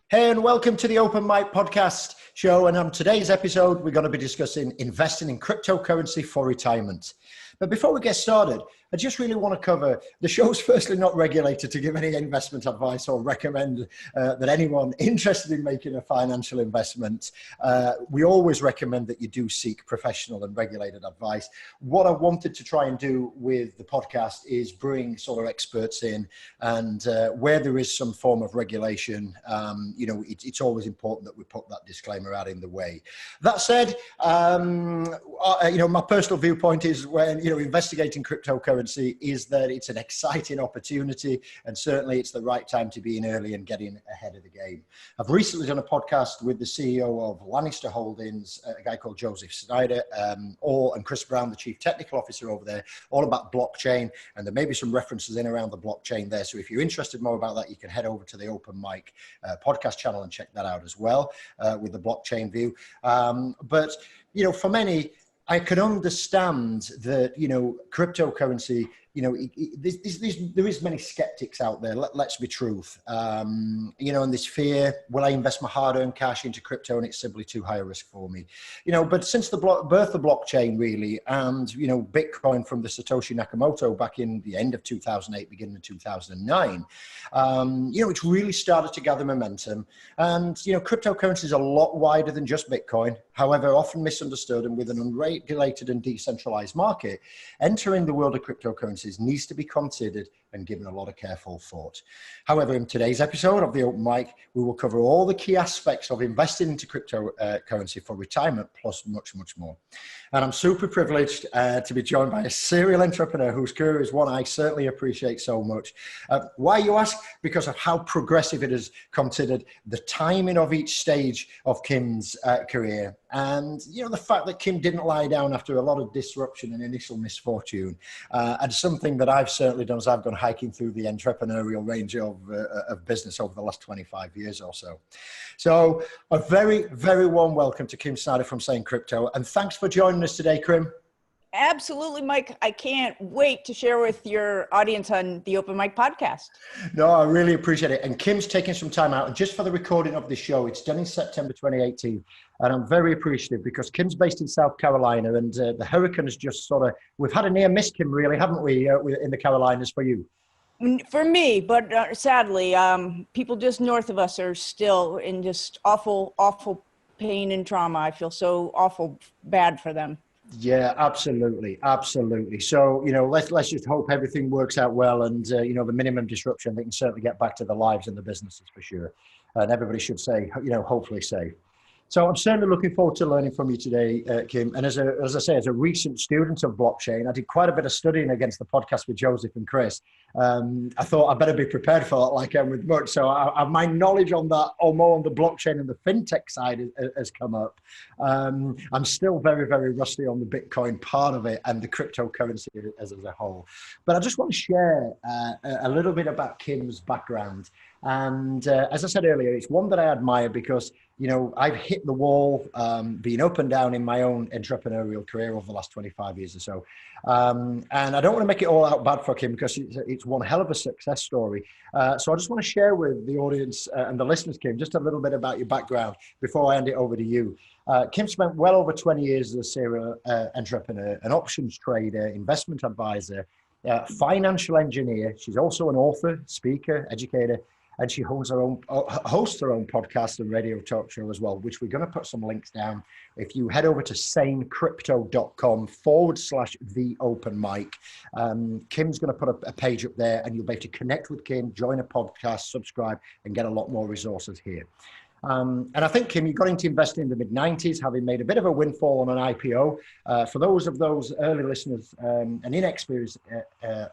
Hey, and welcome to the Open Mic podcast show. And on today's episode, we're going to be discussing investing in cryptocurrency for retirement. But before we get started, I just really want to cover the show's firstly not regulated to give any investment advice or recommend that anyone interested in making a financial investment. We always recommend that you do seek professional and regulated advice. What I wanted to try and do with the podcast is bring sort of experts in, and where there is some form of regulation, it's always important that we put that disclaimer out in the way. That said, my personal viewpoint is when, investigating cryptocurrency is that it's an exciting opportunity, and certainly it's the right time to be in early and getting ahead of the game. I've recently done a podcast with the CEO of Lannister Holdings, a guy called Joseph Snider, and Chris Brown, the Chief Technical Officer over there, all about blockchain, and there may be some references in around the blockchain there. So if you're interested more about that, you can head over to the Open Mic podcast channel and check that out as well, with the blockchain view. But for many, I can understand that, cryptocurrency, there is many skeptics out there. Let's be truth. And this fear, will I invest my hard-earned cash into crypto and it's simply too high a risk for me? But since the birth of blockchain really, and, Bitcoin from the Satoshi Nakamoto back in the end of 2008, beginning of 2009, it's really started to gather momentum. And, cryptocurrency is a lot wider than just Bitcoin. However, often misunderstood, and with an unregulated and decentralized market, entering the world of cryptocurrencies needs to be considered and given a lot of careful thought. However, in today's episode of the Open Mic, we will cover all the key aspects of investing into cryptocurrency for retirement, plus much, much more. And I'm super privileged to be joined by a serial entrepreneur whose career is one I certainly appreciate so much. Why, you ask? Because of how progressive it is considered, the timing of each stage of Kim's career, and the fact that Kim didn't lie down after a lot of disruption and initial misfortune, and something that I've certainly done as I've gone hiking through the entrepreneurial range of business over the last 25 years or so. So a very, very warm welcome to Kim Snider from Sane Crypto, and thanks for joining us today, Kim. Absolutely, Mike. I can't wait to share with your audience on the Open Mic podcast. No, I really appreciate it. And Kim's taking some time out. And just for the recording of the show, it's done in September 2018. And I'm very appreciative because Kim's based in South Carolina, and the hurricane has just we've had a near miss, Kim, really, haven't we, in the Carolinas for you? For me, but sadly, people just north of us are still in just awful, awful pain and trauma. I feel so awful bad for them. Yeah, absolutely. Absolutely. So, let's just hope everything works out well, and, the minimum disruption, they can certainly get back to their lives and the businesses for sure. And everybody should say, hopefully safe. So I'm certainly looking forward to learning from you today, Kim. And as I say, as a recent student of blockchain, I did quite a bit of studying against the podcast with Joseph and Chris. I thought I better be prepared for that, like I'm with much. So my knowledge on that, or more on the blockchain and the fintech side, has come up. I'm still very, very rusty on the Bitcoin part of it and the cryptocurrency as a whole. But I just want to share a little bit about Kim's background. And as I said earlier, it's one that I admire because, I've hit the wall, being up and down in my own entrepreneurial career over the last 25 years or so. And I don't want to make it all out bad for Kim because it's one hell of a success story. So I just want to share with the audience and the listeners, Kim, just a little bit about your background before I hand it over to you. Kim spent well over 20 years as a serial entrepreneur, an options trader, investment advisor, financial engineer. She's also an author, speaker, educator, and she hosts her own podcast and radio talk show as well, which we're going to put some links down. If you head over to sanecrypto.com/the open mic, Kim's going to put a page up there, and you'll be able to connect with Kim, join a podcast, subscribe, and get a lot more resources here. And I think, Kim, you got into investing in the mid-90s, having made a bit of a windfall on an IPO. For those early listeners and inexperienced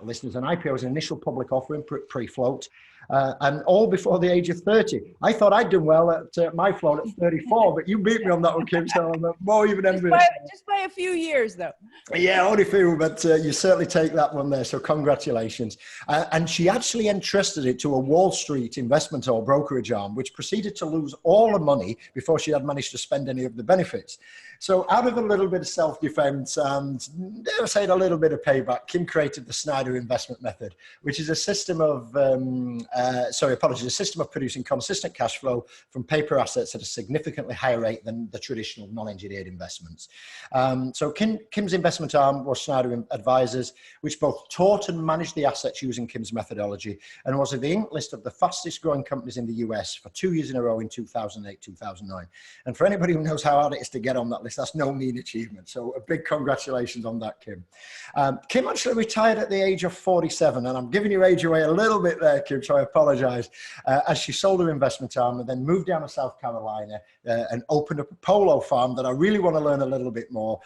listeners, an IPO is an initial public offering, pre-float. And all before the age of 30. I thought I'd done well at my float at 34, but you beat me on that one, Kim, so I'm more even envious. Just by a few years, though. Yeah, only a few, but you certainly take that one there, so congratulations. And she actually entrusted it to a Wall Street investment or brokerage arm, which proceeded to lose all the money before she had managed to spend any of the benefits. So out of a little bit of self-defense and dare I say it, a little bit of payback, Kim created the Snider investment method, which is a system of, a system of producing consistent cash flow from paper assets at a significantly higher rate than the traditional non-engineered investments. So Kim's investment arm was Snider Advisors, which both taught and managed the assets using Kim's methodology, and was in the Inc. list of the fastest growing companies in the US for 2 years in a row in 2008, 2009. And for anybody who knows how hard it is to get on that list, that's no mean achievement. So a big congratulations on that, Kim. Kim actually retired at the age of 47, and I'm giving your age away a little bit there, Kim, so I apologize, as she sold her investment arm and then moved down to South Carolina and opened up a polo farm that I really want to learn a little bit more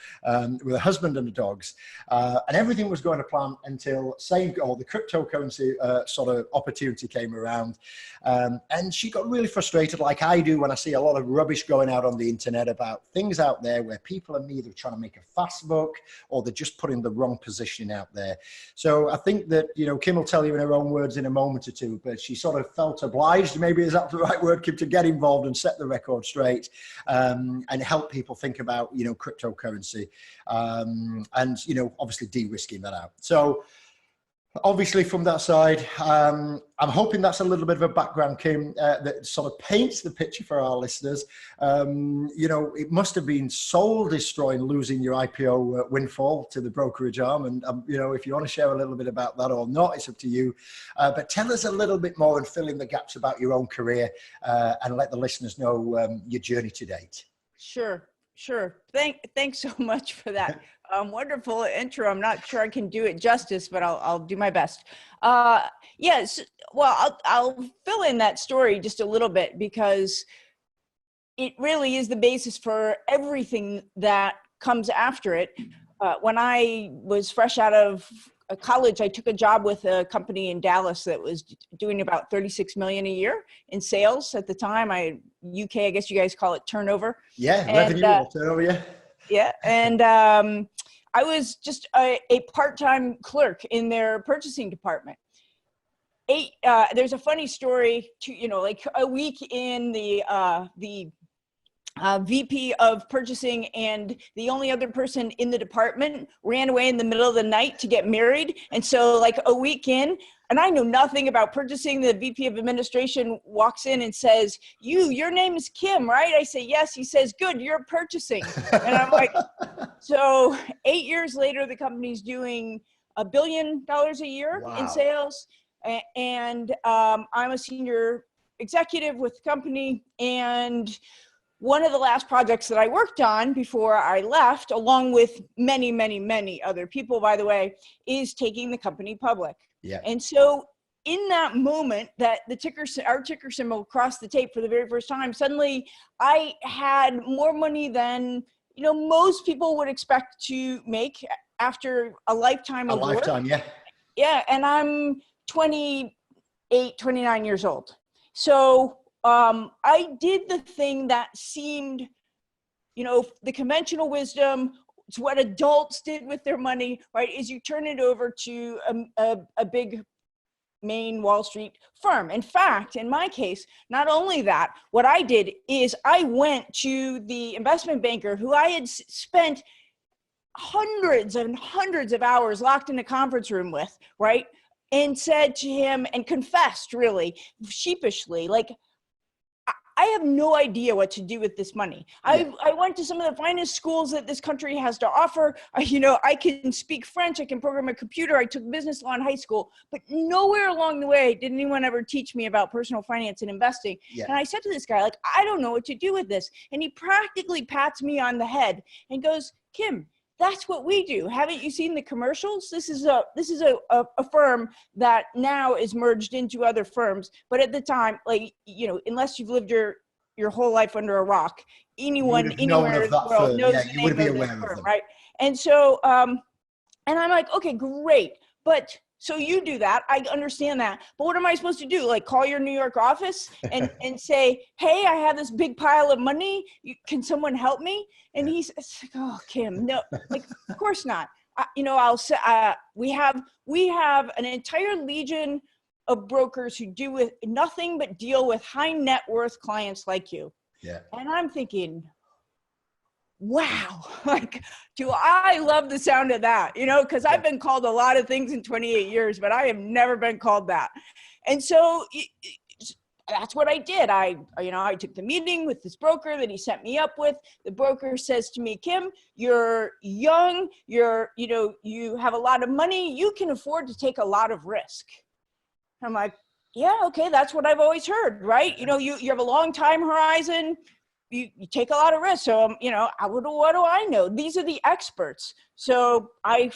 with a husband and the dogs. And everything was going to plan until the cryptocurrency sort of opportunity came around. And she got really frustrated, like I do when I see a lot of rubbish going out on the internet about things out there where people are either trying to make a fast buck or they're just putting the wrong positioning out there. So I think that, Kim will tell you in her own words in a moment or two, but she sort of felt obliged, maybe is that the right word, Kim, to get involved and set the record straight and help people think about, cryptocurrency and, obviously de-risking that out. So obviously from that side, I'm hoping that's a little bit of a background, Kim, that sort of paints the picture for our listeners. It must have been soul destroying losing your IPO windfall to the brokerage arm. And, if you want to share a little bit about that or not, it's up to you. But tell us a little bit more and fill in the gaps about your own career and let the listeners know your journey to date. Sure. Thanks so much for that wonderful intro. I'm not sure I can do it justice, but I'll do my best. Yes. Well, I'll fill in that story just a little bit because it really is the basis for everything that comes after it. When I was fresh out of college, I took a job with a company in Dallas that was doing about 36 million a year in sales at the time. UK, I guess you guys call it turnover. Yeah, revenue or turnover, yeah. Yeah, and I was just a part-time clerk in their purchasing department. There's a funny story to, like a week in the VP of purchasing and the only other person in the department ran away in the middle of the night to get married. And so like a week in, and I know nothing about purchasing, the VP of administration walks in and says, your name is Kim, right? I say, yes. He says, good, you're purchasing. And I'm like, so 8 years later, the company's doing $1 billion a year in sales. And I'm a senior executive with the company. And one of the last projects that I worked on before I left, along with many, many, many other people, by the way, is taking the company public. Yeah. And so in that moment that our ticker symbol crossed the tape for the very first time, suddenly I had more money than, most people would expect to make after a lifetime of work. Yeah. Yeah. And I'm 28, 29 years old. So I did the thing that seemed, the conventional wisdom. It's what adults did with their money, right? Is you turn it over to a big main Wall Street firm. In fact, in my case, not only that, what I did is I went to the investment banker who I had spent hundreds and hundreds of hours locked in a conference room with, right? And said to him and confessed really sheepishly, like, I have no idea what to do with this money. I went to some of the finest schools that this country has to offer. I can speak French. I can program a computer. I took business law in high school, but nowhere along the way did anyone ever teach me about personal finance and investing. Yeah. And I said to this guy, like, I don't know what to do with this. And he practically pats me on the head and goes, Kim, that's what we do. Haven't you seen the commercials? This is a firm that now is merged into other firms. But at the time, like, unless you've lived your whole life under a rock, anyone anywhere in the world knows the name of this firm, right? And so, and I'm like, okay, great. But so you do that. I understand that. But what am I supposed to do? Like call your New York office and say, hey, I have this big pile of money. Can someone help me? And he's like, oh, Kim, no, like, of course not. I'll say, we have an entire legion of brokers who do with nothing but deal with high net worth clients like you. Yeah. And I'm thinking, wow, like, do I love the sound of that, because I've been called a lot of things in 28 years, but I have never been called that. And so that's what I did. I took the meeting with this broker that he set me up with. The broker says to me, Kim, you're young, you have a lot of money, you can afford to take a lot of risk. I'm like, yeah, okay, that's what I've always heard, right? You have a long time horizon, you take a lot of risks. So, what do I know? These are the experts. So I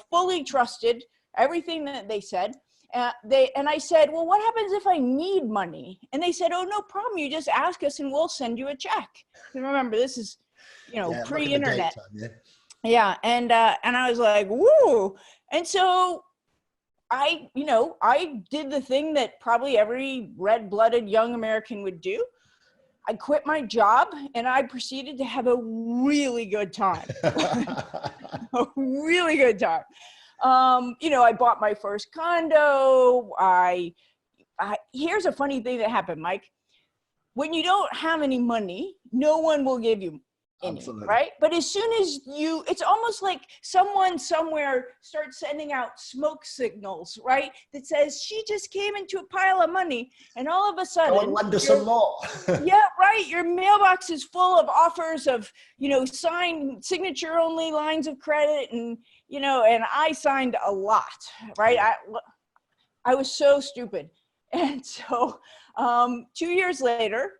fully trusted everything that they said. And I said, well, what happens if I need money? And they said, oh, no problem. You just ask us and we'll send you a check. And remember, this is, pre-internet. Yeah. And I was like, woo. And so I did the thing that probably every red-blooded young American would do. I quit my job and I proceeded to have a really good time. A really good time. I bought my first condo. Here's a funny thing that happened, Mike. When you don't have any money, no one will give you any, absolutely, right? But as soon as it's almost like someone somewhere starts sending out smoke signals, right? That says, she just came into a pile of money, and all of a sudden, go and lend us some more. Yeah, right. Your mailbox is full of offers of, signed signature only lines of credit. And, and I signed a lot, right? I was so stupid. And so 2 years later,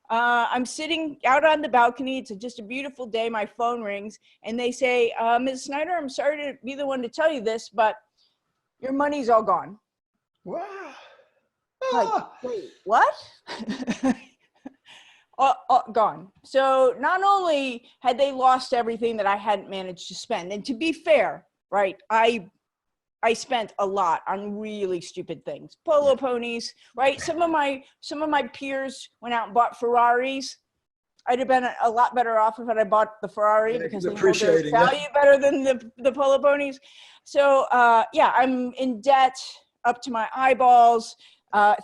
I'm sitting out on the balcony. It's just a beautiful day. My phone rings and they say, Ms. Snider, I'm sorry to be the one to tell you this, but your money's all gone. Wow. Like, wait, what? Gone. So not only had they lost everything that I hadn't managed to spend, and to be fair, right, I spent a lot on really stupid things, polo ponies, right? Some of my peers went out and bought Ferraris. I'd have been a lot better off if I bought the Ferrari because they know their value better than the polo ponies. So I'm in debt up to my eyeballs.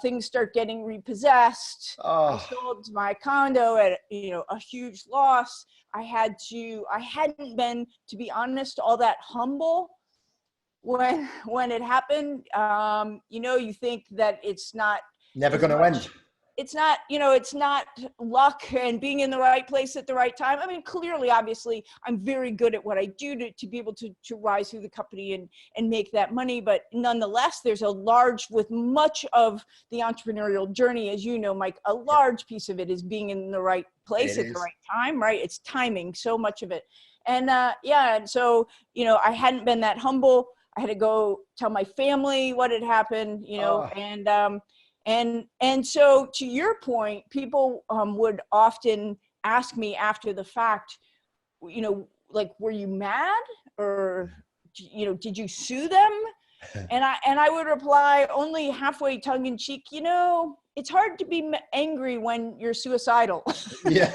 Things start getting repossessed. I sold my condo at a huge loss. I hadn't been, to be honest, all that humble when it happened. You think that it's not never going to end. It's not, it's not luck and being in the right place at the right time. I mean, clearly, obviously, I'm very good at what I do to be able to rise through the company and make that money. But nonetheless, there's with much of the entrepreneurial journey, as you know, Mike, a large piece of it is being in the right place at the right time, right? It's timing, so much of it. And and so, I hadn't been that humble. I had to go tell my family what had happened, and so to your point, people would often ask me after the fact, like, were you mad, or, did you sue them? And I would reply only halfway tongue in cheek, it's hard to be angry when you're suicidal. Yeah.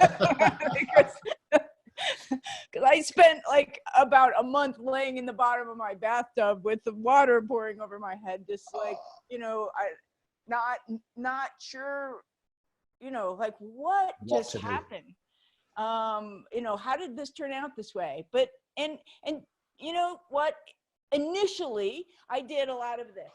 Because I spent like about a month laying in the bottom of my bathtub with the water pouring over my head, just like, not sure, like what just happened? How did this turn out this way? But, and you know what? Initially, I did a lot of this.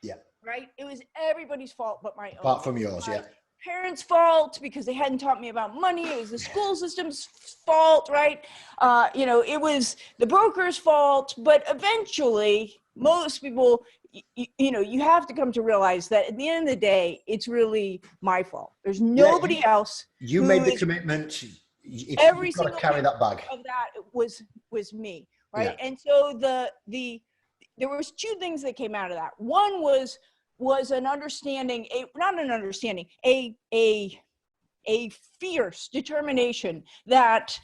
Yeah. Right? It was everybody's fault but my own. Apart from yours, yeah. Parents' fault because they hadn't taught me about money. It was the school system's fault, right? It was the broker's fault. But eventually, most people, you have to come to realize that at the end of the day, it's really my fault. There's nobody else. You made the commitment. Every single single carry that bag of that was me, right? Yeah. And so there was two things that came out of that. One was an understanding, a fierce determination that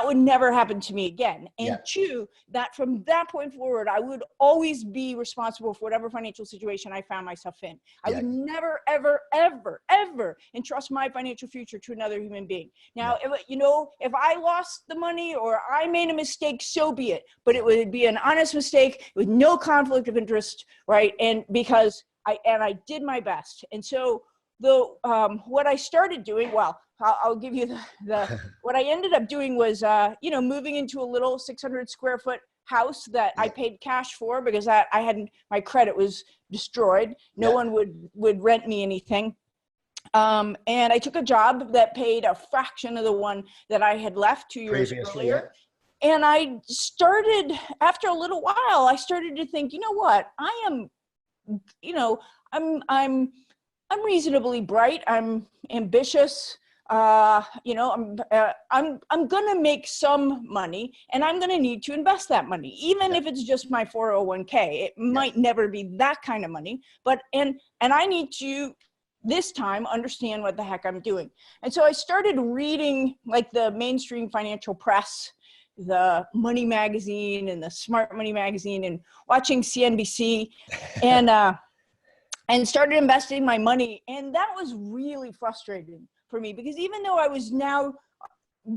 would never happen to me again. And two, that from that point forward, I would always be responsible for whatever financial situation I found myself in. I would never, ever, ever, ever entrust my financial future to another human being. Now, if I lost the money or I made a mistake, so be it. But it would be an honest mistake with no conflict of interest, right? And because I did my best. And so what I started doing, I'll give you what I ended up doing was, moving into a little 600 square foot house that I paid cash for because my credit was destroyed. No one would rent me anything. And I took a job that paid a fraction of the one that I had left 2 years earlier. And I started, after a little while, I started to think, you know what, I'm reasonably bright. I'm ambitious. I'm going to make some money, and I'm going to need to invest that money, even if it's just my 401k. It might never be that kind of money, but, and I need to this time understand what the heck I'm doing. And so I started reading like the mainstream financial press, the Money Magazine and the Smart Money Magazine, and watching CNBC and started investing my money. And that was really frustrating for me because even though I was now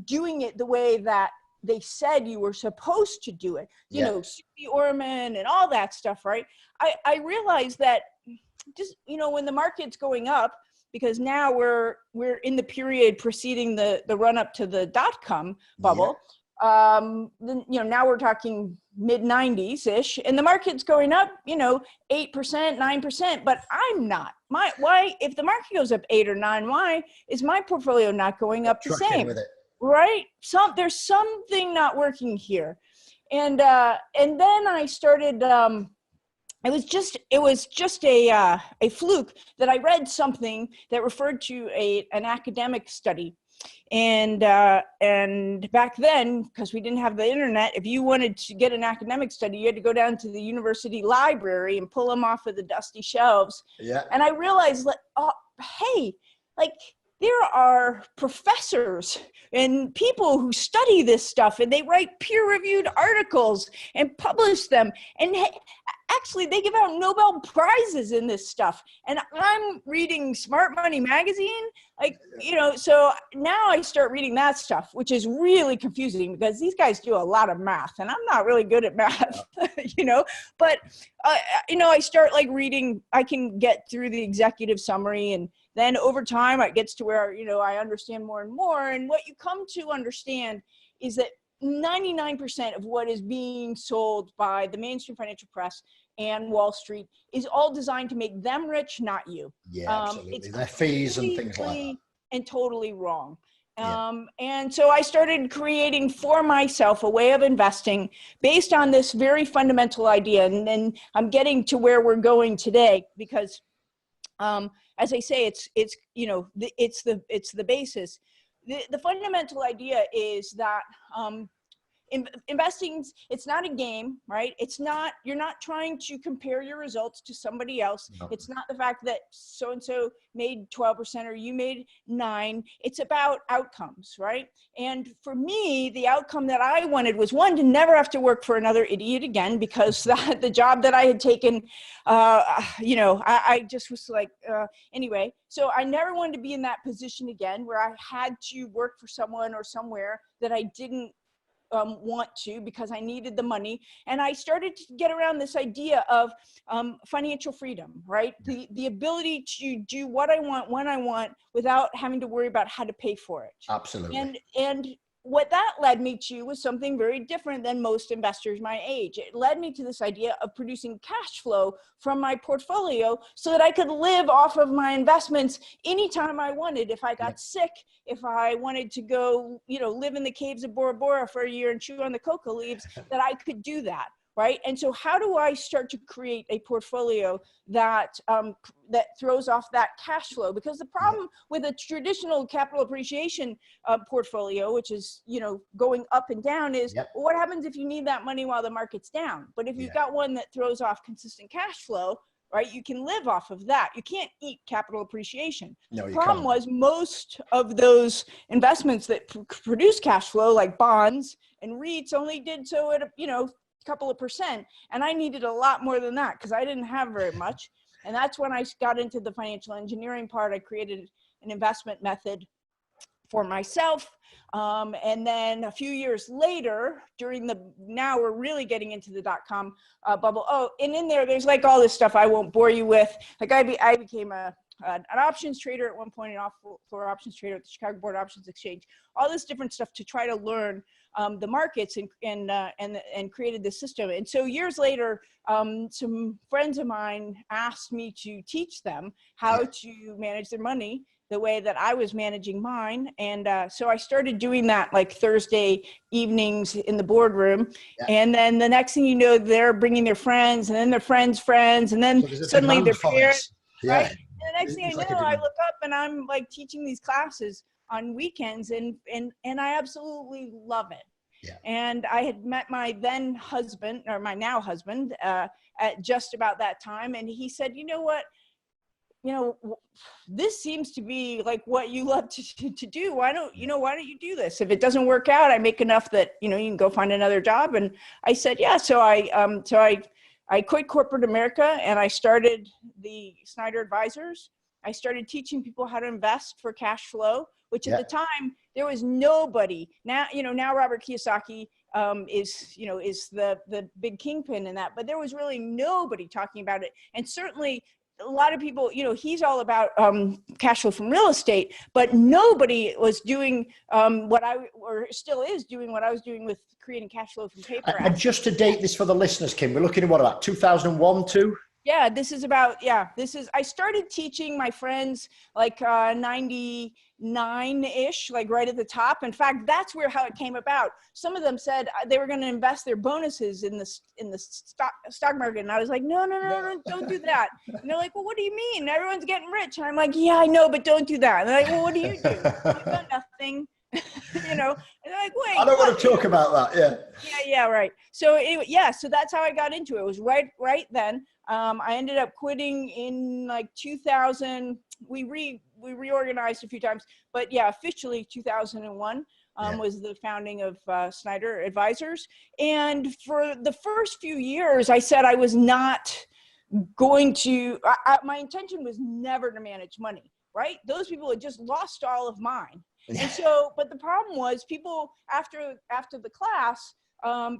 doing it the way that they said you were supposed to do it, you know, Susie Orman and all that stuff, right? I realized that just, when the market's going up, because now we're in the period preceding the run up to the dot-com bubble. Then, now we're talking mid 90s ish, and the market's going up, 8%, 9%, but I'm not. Why, if the market goes up 8 or 9, why is my portfolio not going up the same? Right? There's something not working here. And then I started, it was just a fluke that I read something that referred to an academic study. And back then, because we didn't have the internet, if you wanted to get an academic study, you had to go down to the university library and pull them off of the dusty shelves. And I realized, hey, there are professors and people who study this stuff, and they write peer-reviewed articles and publish them. And actually, they give out Nobel Prizes in this stuff. And I'm reading Smart Money Magazine, so now I start reading that stuff, which is really confusing because these guys do a lot of math, and I'm not really good at math, But, I start reading, I can get through the executive summary, and then over time it gets to where, I understand more and more. And what you come to understand is that 99% of what is being sold by the mainstream financial press and Wall Street is all designed to make them rich, not you. Absolutely. It's their fees and things like that. And totally wrong. And so I started creating for myself a way of investing based on this very fundamental idea. And then I'm getting to where we're going today because, as I say, it's the basis. The fundamental idea is that investing, it's not a game, right? You're not trying to compare your results to somebody else. No. It's not the fact that so-and-so made 12% or you made 9. It's about outcomes, right? And for me, the outcome that I wanted was, one, to never have to work for another idiot again, because the job that I had taken, I just was anyway. So I never wanted to be in that position again where I had to work for someone or somewhere that I didn't want to, because I needed the money. And I started to get around this idea of financial freedom, right? The ability to do what I want, when I want, without having to worry about how to pay for it. Absolutely. And what that led me to was something very different than most investors my age. It led me to this idea of producing cash flow from my portfolio so that I could live off of my investments anytime I wanted. If I got sick, if I wanted to go, live in the caves of Bora Bora for a year and chew on the coca leaves, that I could do that. Right. And so how do I start to create a portfolio that throws off that cash flow? Because the problem with a traditional capital appreciation portfolio, which is, going up and down, is well, what happens if you need that money while the market's down? But if you've got one that throws off consistent cash flow, right, you can live off of that. You can't eat capital appreciation. No, the problem was most of those investments that produce cash flow, like bonds and REITs, only did so at couple of percent, and I needed a lot more than that because I didn't have very much. And that's when I got into the financial engineering part. I created an investment method for myself. And then a few years later, now we're really getting into the dot-com bubble. Oh, and in there's like all this stuff I won't bore you with. Like I became an options trader at one point, an off-floor options trader at the Chicago Board Options Exchange. All this different stuff to try to learn the markets and created this system. And so years later, some friends of mine asked me to teach them how to manage their money the way that I was managing mine. And so I started doing that like Thursday evenings in the boardroom. Yeah. And then the next thing you know, they're bringing their friends, and then their friends' friends, and then so suddenly their parents, right? And the next thing I know, I look up and I'm like teaching these classes on weekends, and I absolutely love it. Yeah. And I had met my then husband, or my now husband, at just about that time. And he said, you know what? This seems to be like what you love to do. Why don't you do this? If it doesn't work out, I make enough that, you can go find another job. And I said, yeah. So I quit corporate America and I started the Snider Advisors. I started teaching people how to invest for cash flow, which at the time there was nobody. Now, now Robert Kiyosaki is the big kingpin in that, but there was really nobody talking about it. And certainly a lot of people, he's all about cash flow from real estate, but nobody was doing still is doing what I was doing with creating cash flow from paper. And just to date this for the listeners, Kim, we're looking at what, about 2001, 2? Yeah, I started teaching my friends like 99-ish, like right at the top. In fact, that's how it came about. Some of them said they were going to invest their bonuses in the stock market. And I was like, no, don't do that. And they're like, well, what do you mean? Everyone's getting rich. And I'm like, yeah, I know, but don't do that. And they're like, well, what do you do? I've done nothing. And they're like, wait, I don't want to talk about that. Yeah, right. So anyway, so that's how I got into it. It was right then. I ended up quitting in like 2000. We reorganized a few times, but officially 2001 was the founding of Snider Advisors. And for the first few years, I said I was not going to. My intention was never to manage money. Right? Those people had just lost all of mine. And so, but the problem was people after the class,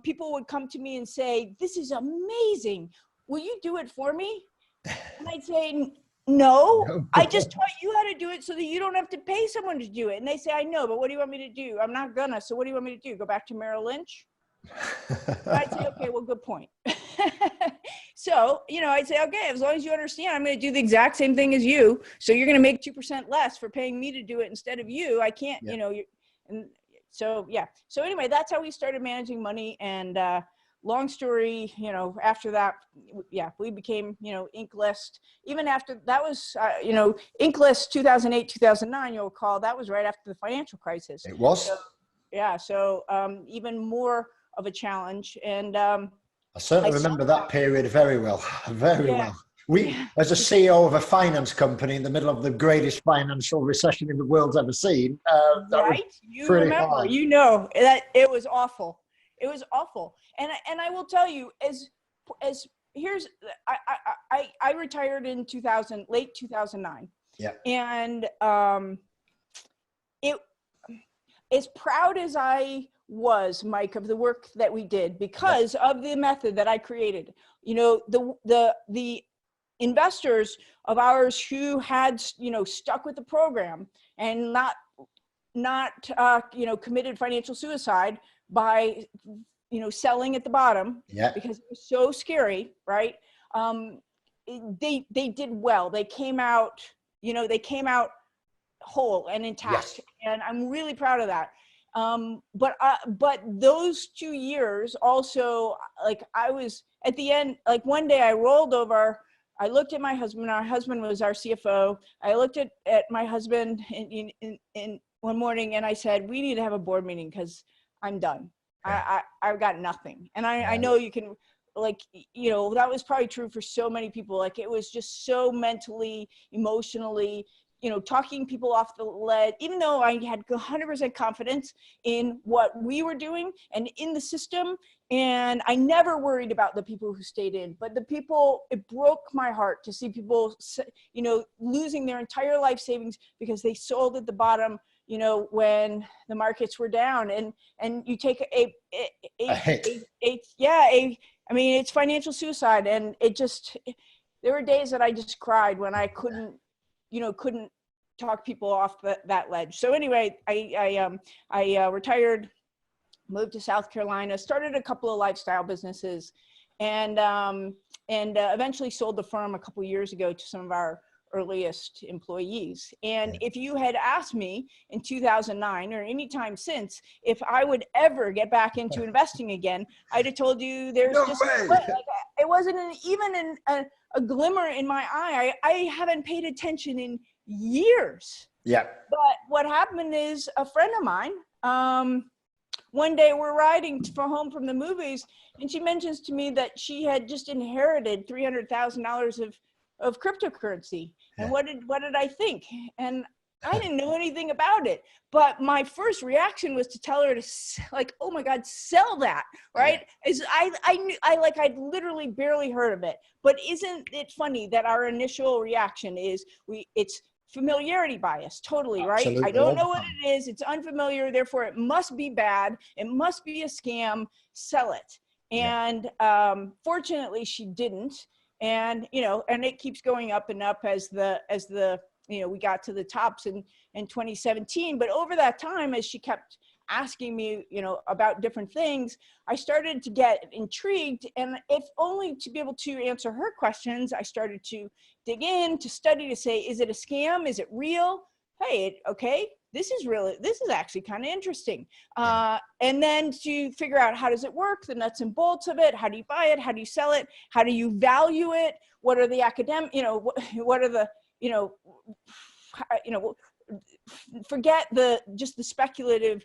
people would come to me and say, this is amazing. Will you do it for me? And I'd say, no, I just taught you how to do it so that you don't have to pay someone to do it. And they say, I know, but what do you want me to do? I'm not gonna. So what do you want me to do? Go back to Merrill Lynch? I'd say, okay, well, good point. So, I'd say, okay, as long as you understand, I'm going to do the exact same thing as you. So you're going to make 2% less for paying me to do it instead of you. I can't, and so, So anyway, that's how we started managing money. And long story, after that, we became, Inklist. Even after that was, Inklist 2008, 2009, you'll recall, that was right after the financial crisis. It was. So even more of a challenge. And I certainly remember that period very well, very well. As a CEO of a finance company in the middle of the greatest financial recession in the world's ever seen, right? You remember, hard. That it was awful. It was awful. And I will tell you, I retired in late 2009. Yeah. And as proud as I was, Mike, of the work that we did because of the method that I created, the investors of ours who had, stuck with the program and not committed financial suicide by, selling at the bottom because it was so scary, right? They did well. They came out whole and intact. And I'm really proud of that. But those 2 years also, like I was at the end, like one day I rolled over, I looked at my husband, our husband was our CFO. I looked at my husband in one morning and I said, we need to have a board meeting because I'm done. I've got nothing. And I know you can, that was probably true for so many people. Like it was just so mentally, emotionally, talking people off the ledge, even though I had 100% confidence in what we were doing and in the system. And I never worried about the people who stayed in, but it broke my heart to see people, losing their entire life savings because they sold at the bottom, when the markets were down, and you take A hit. I mean, it's financial suicide. And there were days that I just cried when I couldn't talk people off that ledge. So anyway, I retired, moved to South Carolina, started a couple of lifestyle businesses, and eventually sold the firm a couple of years ago to some of our earliest employees. And if you had asked me in 2009 or any time since if I would ever get back into investing again, I'd have told you there's No just way. it wasn't even a glimmer in my eye. I haven't paid attention in years. Yeah. But what happened is, a friend of mine, one day we're riding home from the movies, and she mentions to me that she had just inherited $300,000 of cryptocurrency. And what did I think? And I didn't know anything about it, but my first reaction was to tell her to, like, oh my God, sell that, right? Is I'd literally barely heard of it. But isn't it funny that our initial reaction is it's familiarity bias, totally, right? Absolutely. I don't know what it is. It's unfamiliar. Therefore, it must be bad. It must be a scam. Sell it. And fortunately, she didn't. And, and it keeps going up and up as we got to the tops in 2017. But over that time, as she kept asking me, about different things, I started to get intrigued. And if only to be able to answer her questions, I started to dig in, to study, to say, is it a scam? Is it real? Hey, okay, this is actually kind of interesting. And then to figure out, how does it work? The nuts and bolts of it. How do you buy it? How do you sell it? How do you value it? What are the academic, what are the, forget just the speculative,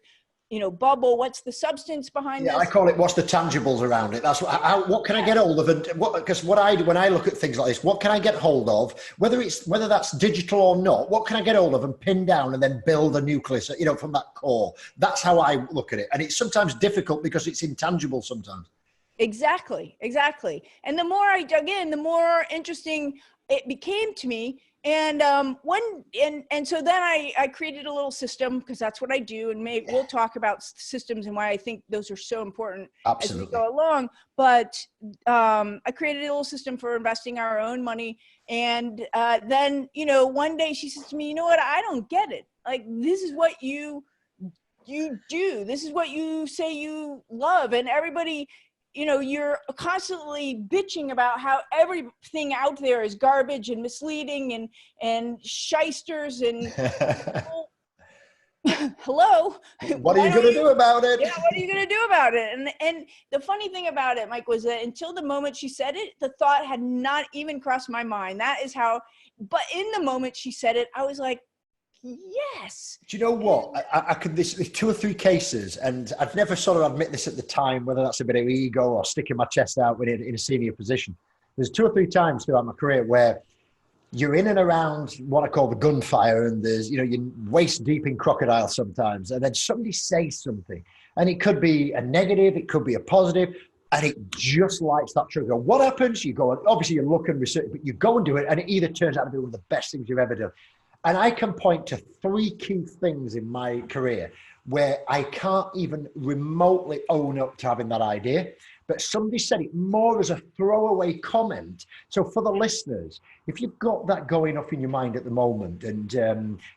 bubble. What's the substance behind this? I call it, what's the tangibles around it? That's what can I get hold of? And because when I look at things like this, what can I get hold of? Whether that's digital or not, what can I get hold of and pin down and then build a nucleus, from that core? That's how I look at it. And it's sometimes difficult because it's intangible sometimes. Exactly. And the more I dug in, the more interesting it became to me. And so then I created a little system, because that's what I do. And we'll talk about systems and why I think those are so important. Absolutely. As we go along. But I created a little system for investing our own money. And then, one day she says to me, you know what? I don't get it. Like, this is what you do. This is what you say you love. And everybody, you're constantly bitching about how everything out there is garbage and misleading and shysters and hello. What are you going to do about it? Yeah, what are you going to do about it? And the funny thing about it, Mike, was that until the moment she said it, the thought had not even crossed my mind. That is how, but in the moment she said it, I was like, yes. Do you know what? I could, there's 2 or 3 cases, and I'd never sort of admit this at the time, whether that's a bit of ego or sticking my chest out when in a senior position. There's 2 or 3 times throughout my career where you're in and around what I call the gunfire, and there's, you're waist deep in crocodile sometimes, and then somebody says something, and it could be a negative, it could be a positive, and it just lights that trigger. What happens? You go, and obviously you look and research, but you go and do it, and it either turns out to be one of the best things you've ever done. And I can point to 3 key things in my career where I can't even remotely own up to having that idea, but somebody said it more as a throwaway comment. So for the listeners, if you've got that going off in your mind at the moment, and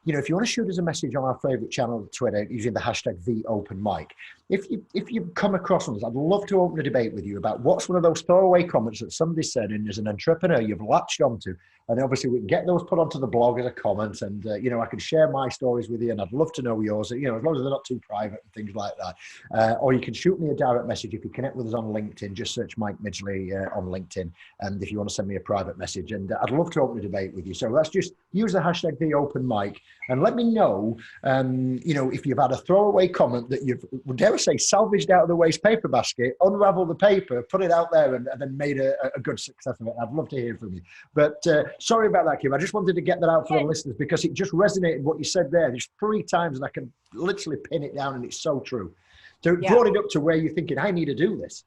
if you want to shoot us a message on our favorite channel, Twitter, using the hashtag #TheOpenMic, if you come across one, I'd love to open a debate with you about what's one of those throwaway comments that somebody said, and as an entrepreneur you've latched onto. And obviously we can get those put onto the blog as a comment, and I can share my stories with you, and I'd love to know yours, as long as they're not too private and things like that. Or you can shoot me a direct message if you connect with us on LinkedIn. Just search Mike Midgley on LinkedIn, and if you want to send me a private message, and I'd love to open a debate with you. So let's just use the hashtag #TheOpenMic, and let me know, if you've had a throwaway comment that you've, dare I say, salvaged out of the waste paper basket, unraveled the paper, put it out there, and then made a good success of it. I'd love to hear from you. But sorry about that, Kim. I just wanted to get that out for the listeners, because it just resonated what you said there. There's 3 times, and I can literally pin it down, and it's so true. So it brought it up to where you're thinking, I need to do this.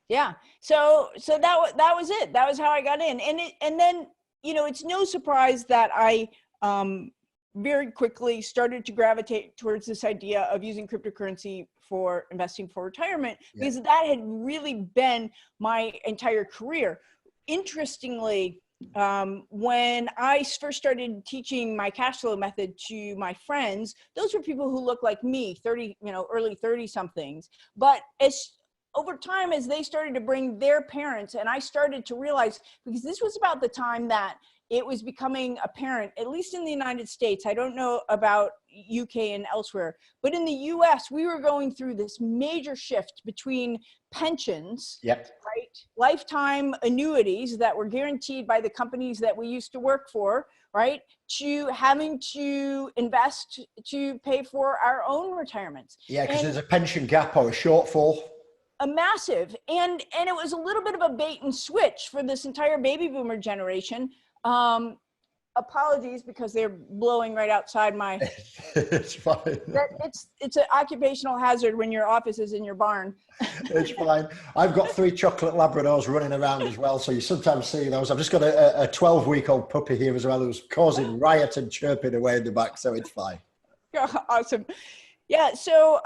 Yeah. So that was it. That was how I got in. And then, it's no surprise that I very quickly started to gravitate towards this idea of using cryptocurrency for investing for retirement, because that had really been my entire career. Interestingly, when I first started teaching my cash flow method to my friends, those were people who looked like me, 30, early 30 somethings. But over time, as they started to bring their parents, and I started to realize, because this was about the time that it was becoming apparent, at least in the United States, I don't know about UK and elsewhere, but in the US, we were going through this major shift between pensions, right, lifetime annuities that were guaranteed by the companies that we used to work for, right, to having to invest to pay for our own retirements. Yeah, because there's a pension gap or a shortfall. A massive, and it was a little bit of a bait and switch for this entire baby boomer generation. Apologies, because they're blowing right outside my. It's fine. It's an occupational hazard when your office is in your barn. It's fine. I've got 3 chocolate Labradors running around as well, so you sometimes see those. I've just got a 12-week-old puppy here as well who's causing riot and chirping away in the back, so it's fine. Awesome. Yeah. So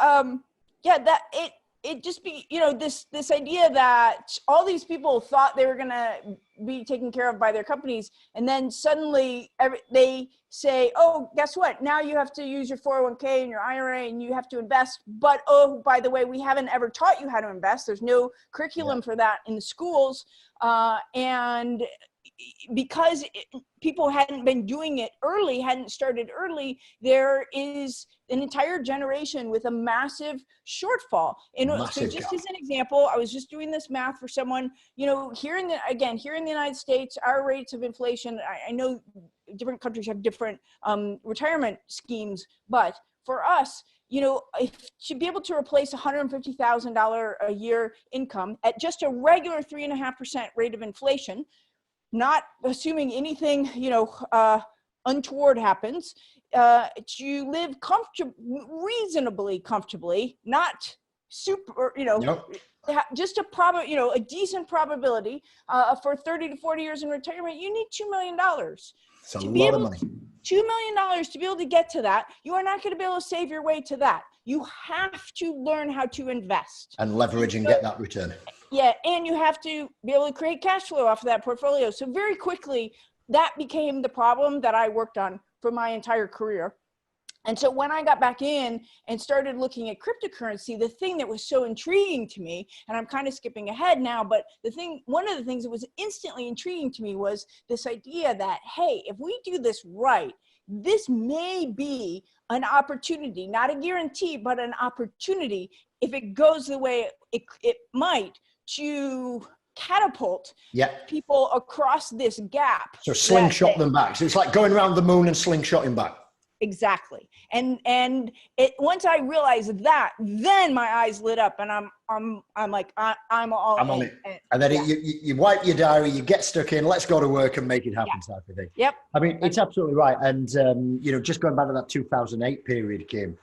it just be, this idea that all these people thought they were going to be taken care of by their companies. And then suddenly they say, oh, guess what? Now you have to use your 401k and your IRA and you have to invest. But, oh, by the way, we haven't ever taught you how to invest. There's no curriculum for that in the schools. And because people hadn't been doing it early, hadn't started early, there is an entire generation with a massive shortfall. And so just as an example, I was just doing this math for someone, here in the United States, our rates of inflation, I know different countries have different retirement schemes, but for us, to be able to replace $150,000 a year income at just a regular 3.5% rate of inflation, not assuming anything, untoward happens, to live reasonably comfortably, not super, just a decent probability for 30 to 40 years in retirement, you need $2 million. It's a lot of money. $2 million to be able to get to that. You are not going to be able to save your way to that. You have to learn how to invest. And leverage and get that return. Yeah, and you have to be able to create cash flow off of that portfolio. So very quickly, that became the problem that I worked on for my entire career. And so when I got back in and started looking at cryptocurrency, the thing that was so intriguing to me, and I'm kind of skipping ahead now, but one of the things that was instantly intriguing to me was this idea that, hey, if we do this right, this may be an opportunity, not a guarantee, but an opportunity, if it goes the way it might, to catapult people across this gap. So slingshot them back. So it's like going around the moon and slingshotting back. Exactly. And once I realized that, then my eyes lit up, and I'm like, I'm all in. On it. And then you wipe your diary, you get stuck in, let's go to work and make it happen type of thing. Yep. I mean, it's absolutely right. And, just going back to that 2008 period, Kim,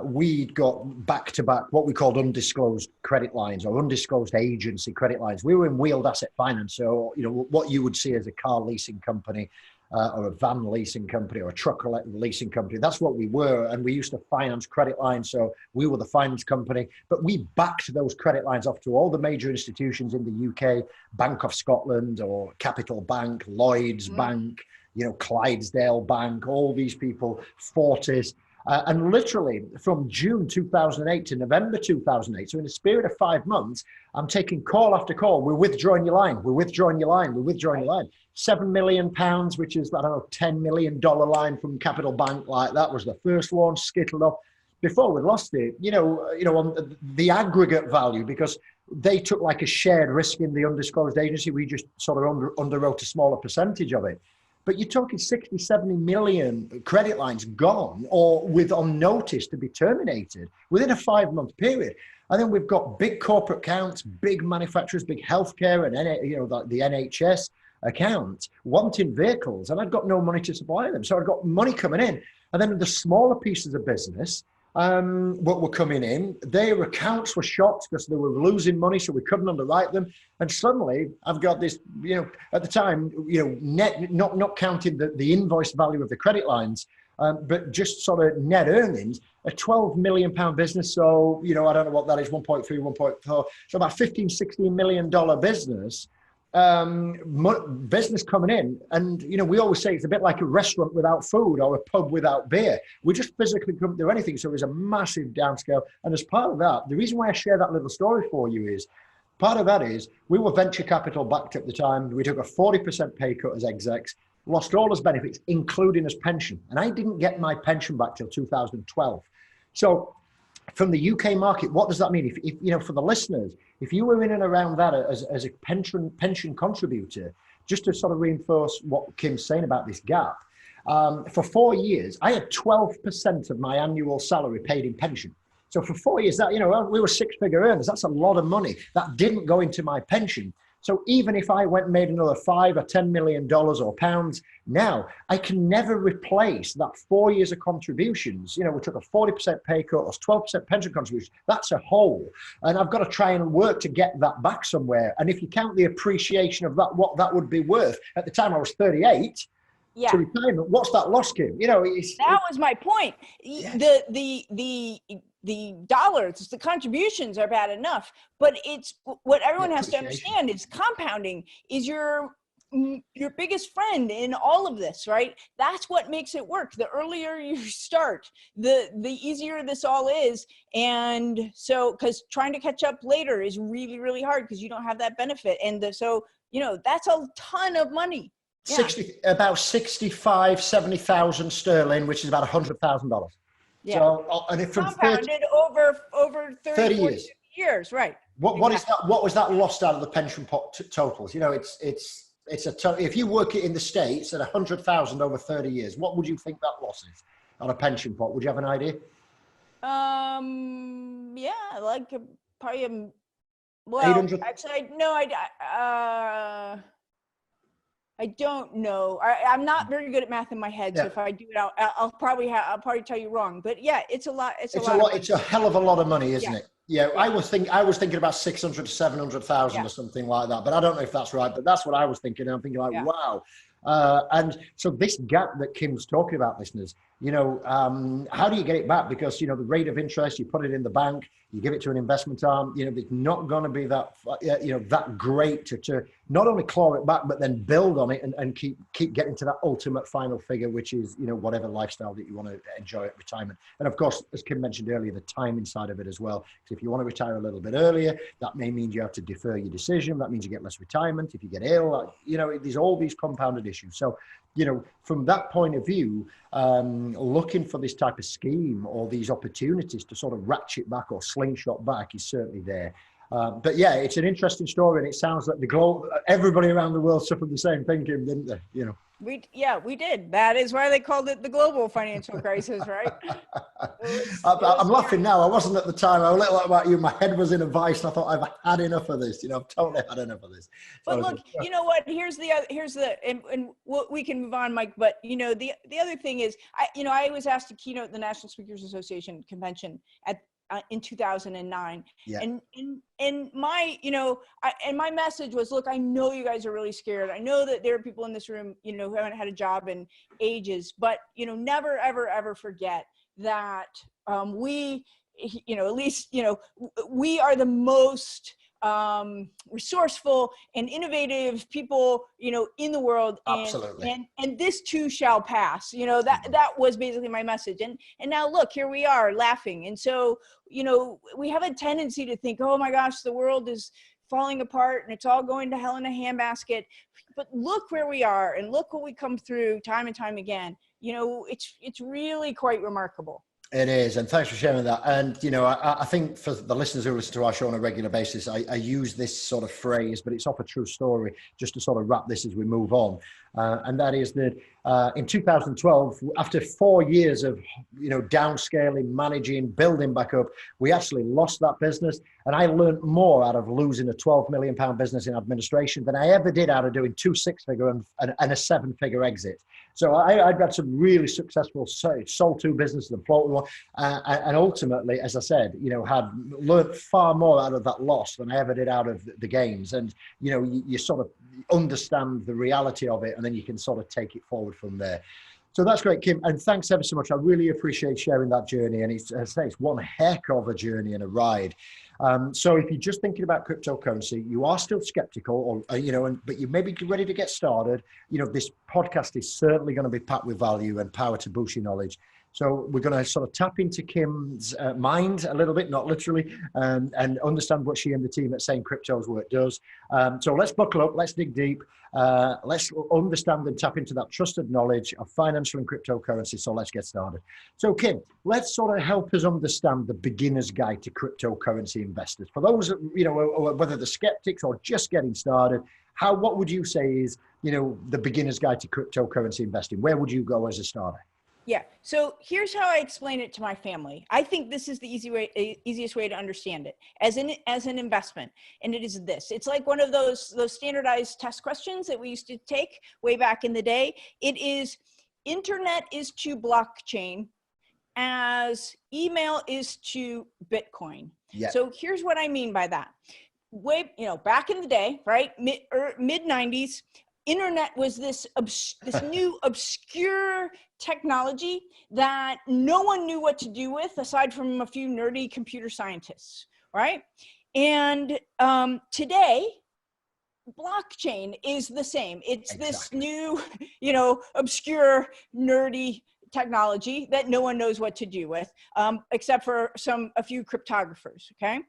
we got back-to-back what we called undisclosed credit lines or undisclosed agency credit lines. We were in wheeled asset finance. So, what you would see as a car leasing company, or a van leasing company or a truck leasing company. That's what we were. And we used to finance credit lines. So we were the finance company, but we backed those credit lines off to all the major institutions in the UK, Bank of Scotland or Capital Bank, Lloyds Bank, Clydesdale Bank, all these people, Fortis. And literally from June 2008 to November 2008, so in a period of 5 months, I'm taking call after call. We're withdrawing your line. We're withdrawing your line. We're withdrawing your line. £7 million, which is, $10 million line from Capital Bank, like that was the first one, skittled off. Before we lost it, on the aggregate value, because they took like a shared risk in the undisclosed agency. We just sort of underwrote a smaller percentage of it. But you're talking 60, 70 million credit lines gone or on notice to be terminated within a 5-month period. And then we've got big corporate accounts, big manufacturers, big healthcare, and the NHS account wanting vehicles. And I've got no money to supply them. So I've got money coming in. And then the smaller pieces of business, what were coming in, their accounts were shocked because they were losing money, so we couldn't underwrite them. And suddenly I've got this, at the time, net, not counting the invoice value of the credit lines, but just sort of net earnings, a £12 million business. So, you know, I don't know what that is, 1.3, 1.4. So about $15-16 million business, business coming in. And, you know, we always say it's a bit like a restaurant without food or a pub without beer. We just physically couldn't do anything. So it was a massive downscale. And as part of that, the reason why I share that little story for you is, part of that is we were venture capital backed at the time. We took a 40% pay cut as execs, lost all his benefits, including his pension. And I didn't get my pension back till 2012. So from the UK market, what does that mean? If you know, for the listeners, if you were in and around that as a pension contributor, just to sort of reinforce what Kim's saying about this gap, for 4 years, I had 12% of my annual salary paid in pension. So for 4 years, that, you know, we were six-figure earners. That's a lot of money that didn't go into my pension. So even if I went and made another $5 or $10 million or pounds, now I can never replace that 4 years of contributions. You know, we took a 40% pay cut or 12% pension contribution. That's a hole. And I've got to try and work to get that back somewhere. And if you count the appreciation of that, what that would be worth, at the time I was 38, yeah, to retirement, what's that loss, Kim? You know, that was my point. Yeah. The dollars, the contributions are bad enough, but it's what everyone has to understand is compounding is your biggest friend in all of this, right? That's what makes it work. The earlier you start, the easier this all is. And so, because trying to catch up later is really, really hard because you don't have that benefit. And so, you know, that's a ton of money. Yeah. About 65, 70,000 sterling, which is about $100,000. Yeah. So, and if from compounded over 30 years, right? What is that? What was that lost out of the pension pot totals? You know, it's if you work it in the States at 100,000 over 30 years, what would you think that loss is on a pension pot? Would you have an idea? Yeah, like probably well, 800? actually, I don't know. I'm not very good at math in my head, Yeah. so if I do it, I'll probably tell you wrong. But yeah, it's a lot. It's a hell of a lot of money, isn't it? Yeah, yeah. I was thinking about 600 to 700,000 or something like that. But I don't know if that's right. But that's what I was thinking. I'm thinking like, wow. And so this gap that Kim's talking about, listeners, you know, how do you get it back? Because, you know, the rate of interest, you put it in the bank, you give it to an investment arm, you know, it's not going to be that, you know, that great to not only claw it back, but then build on it and keep getting to that ultimate final figure, which is, you know, whatever lifestyle that you want to enjoy at retirement. And of course, as Kim mentioned earlier, the time inside of it as well. So if you want to retire a little bit earlier, that may mean you have to defer your decision. That means you get less retirement. If you get ill, you know, there's all these compounded issues. So, you know, from that point of view, looking for this type of scheme or these opportunities to sort of ratchet back or slingshot back is certainly there. But yeah, it's an interesting story, and it sounds like everybody around the world suffered the same thing, didn't they? You know. We did. That is why they called it the global financial crisis, right? I'm laughing now. I wasn't at the time. I was a little like about you. My head was in a vice, and I thought I've had enough of this. You know, I've totally had enough of this. But look, you know what? And we can move on, Mike. But you know, the other thing is, I was asked to keynote the National Speakers Association convention in 2009, yeah. and my my message was, look, I know you guys are really scared. I know that there are people in this room, you know, who haven't had a job in ages, but you know, never ever forget that we, you know, at least, you know, we are the most resourceful and innovative people, you know, in the world. Absolutely. And this too shall pass. You know, that was basically my message. And now look, here we are laughing. And so, you know, we have a tendency to think, oh my gosh, the world is falling apart and it's all going to hell in a handbasket. But look where we are and look what we come through time and time again. You know, it's really quite remarkable. It is, and thanks for sharing that. And, you know, I think for the listeners who listen to our show on a regular basis, I use this sort of phrase, but it's off a true story, just to sort of wrap this as we move on. And that is that in 2012, after 4 years of, you know, downscaling, managing, building back up, we actually lost that business. And I learned more out of losing a £12 million business in administration than I ever did out of doing 2 six-figure and a 7-figure exit. So I've got some really successful sold 2 businesses and floated one. And ultimately, as I said, you know, had learned far more out of that loss than I ever did out of the gains. And, you know, you sort of understand the reality of it, and then you can sort of take it forward from there. So that's great, Kim. And thanks ever so much. I really appreciate sharing that journey. And it's, as I say, it's one heck of a journey and a ride. So if you're just thinking about cryptocurrency, you are still skeptical, or but you may be ready to get started. This podcast is certainly going to be packed with value and power to boost your knowledge. So we're going to sort of tap into Kim's mind a little bit, not literally, and understand what she and the team at Saying Crypto's work does. So let's buckle up, let's dig deep, let's understand and tap into that trusted knowledge of financial and cryptocurrency. So let's get started. So Kim, let's sort of help us understand the beginner's guide to cryptocurrency investors. For those, whether the skeptics or just getting started, what would you say is, the beginner's guide to cryptocurrency investing? Where would you go as a starter? Yeah. So here's how I explain it to my family. I think this is the easiest way to understand it as an investment. And it is this. It's like one of those standardized test questions that we used to take way back in the day. It is internet is to blockchain as email is to Bitcoin. Yeah. So here's what I mean by that. Back in the day, right? Mid 90s, internet was this new obscure technology that no one knew what to do with aside from a few nerdy computer scientists, right? And today, blockchain is the same. It's this new, obscure, nerdy technology that no one knows what to do with, except for a few cryptographers, okay?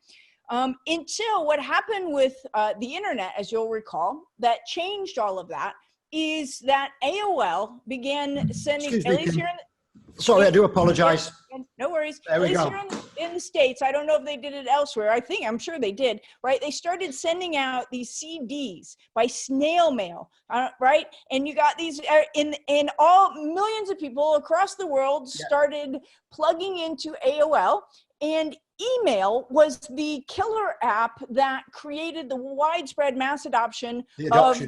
Until what happened with the internet, as you'll recall, that changed all of that, is that AOL began sending, at least here sorry, I do apologize. No worries. There we go. Here in the States, I don't know if they did it elsewhere. I'm sure they did, right? They started sending out these CDs by snail mail, right? And you got these in all millions of people across the world started plugging into AOL, and email was the killer app that created the widespread mass adoption of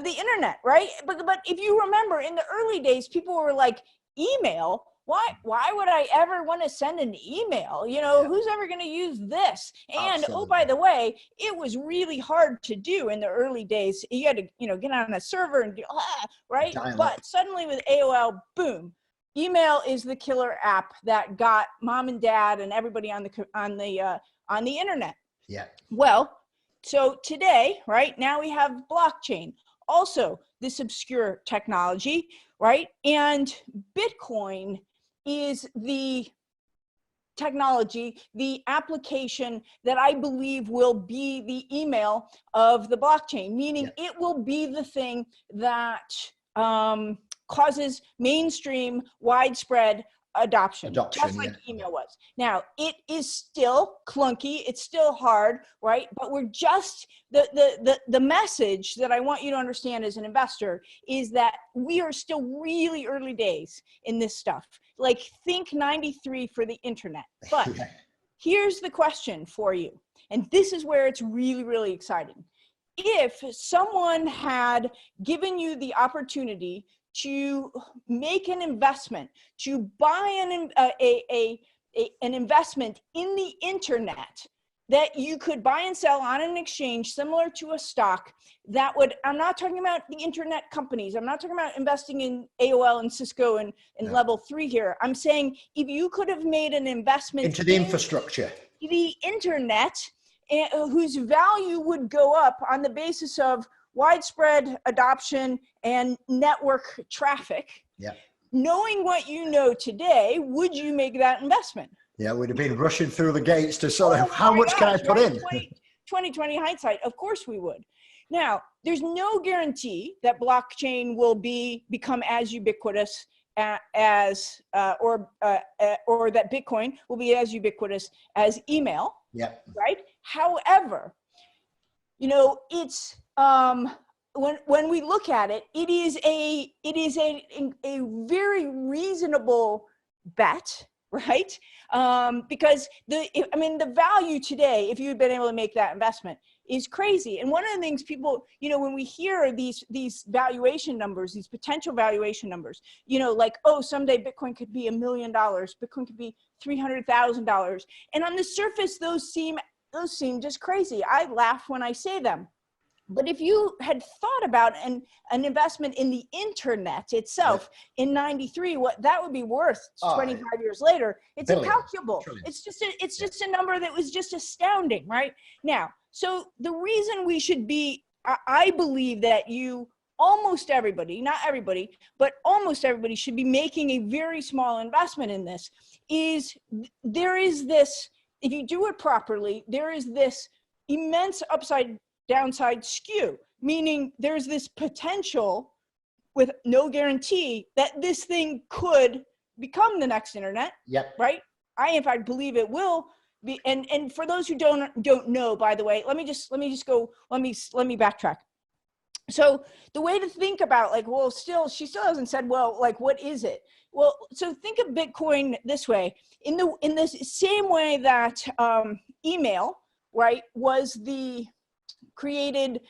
the internet, right? But if you remember, in the early days, people were like, email? Why would I ever want to send an email? Who's ever going to use this? And oh, by the way, it was really hard to do in the early days. You had to, get on a server and do, right? But suddenly with AOL, boom, email is the killer app that got mom and dad and everybody on the internet. Yeah. Well, so today, right now we have blockchain, also this obscure technology, right? And Bitcoin is the technology, the application that I believe will be the email of the blockchain, meaning it will be the thing that causes mainstream widespread adoption just like email was. Now, it is still clunky, it's still hard, right? But we're just, the message that I want you to understand as an investor is that we are still really early days in this stuff. Like, think 93 for the internet. But here's the question for you, and this is where it's really, really exciting. If someone had given you the opportunity to make an investment, to buy an investment in the internet that you could buy and sell on an exchange similar to a stock, that would, I'm not talking about the internet companies, I'm not talking about investing in AOL and Cisco and level 3 here. I'm saying if you could have made an investment into the infrastructure, the internet, whose value would go up on the basis of widespread adoption and network traffic. Yeah. Knowing what you know today, would you make that investment? Yeah, we'd have been rushing through the gates to sort of, how much can I put in? 2020 hindsight, of course we would. Now, there's no guarantee that blockchain will become as ubiquitous as or that Bitcoin will be as ubiquitous as email. Yeah. Right. However, it's when we look at it, it is a very reasonable bet, right? Because the value today, if you had been able to make that investment, is crazy. And one of the things people, when we hear these valuation numbers, these potential valuation numbers, like, oh, someday Bitcoin could be $1 million, Bitcoin could be $300,000, and on the surface, those seem just crazy. I laugh when I say them. But if you had thought about an investment in the internet itself in 93, what that would be worth 25 years later, it's incalculable. It's just a number that was just astounding, right? Now, so the reason we should be, I believe that almost everybody, not everybody, but almost everybody should be making a very small investment in this, is there is this, if you do it properly, there is this immense downside skew, meaning there's this potential with no guarantee that this thing could become the next internet. Yep. Right? I in fact believe it will be. And for those who don't know, by the way, let me backtrack. So the way to think about, like, well, she still hasn't said, well, like, what is it? Well, so think of Bitcoin this way, in the same way that email, right, was the created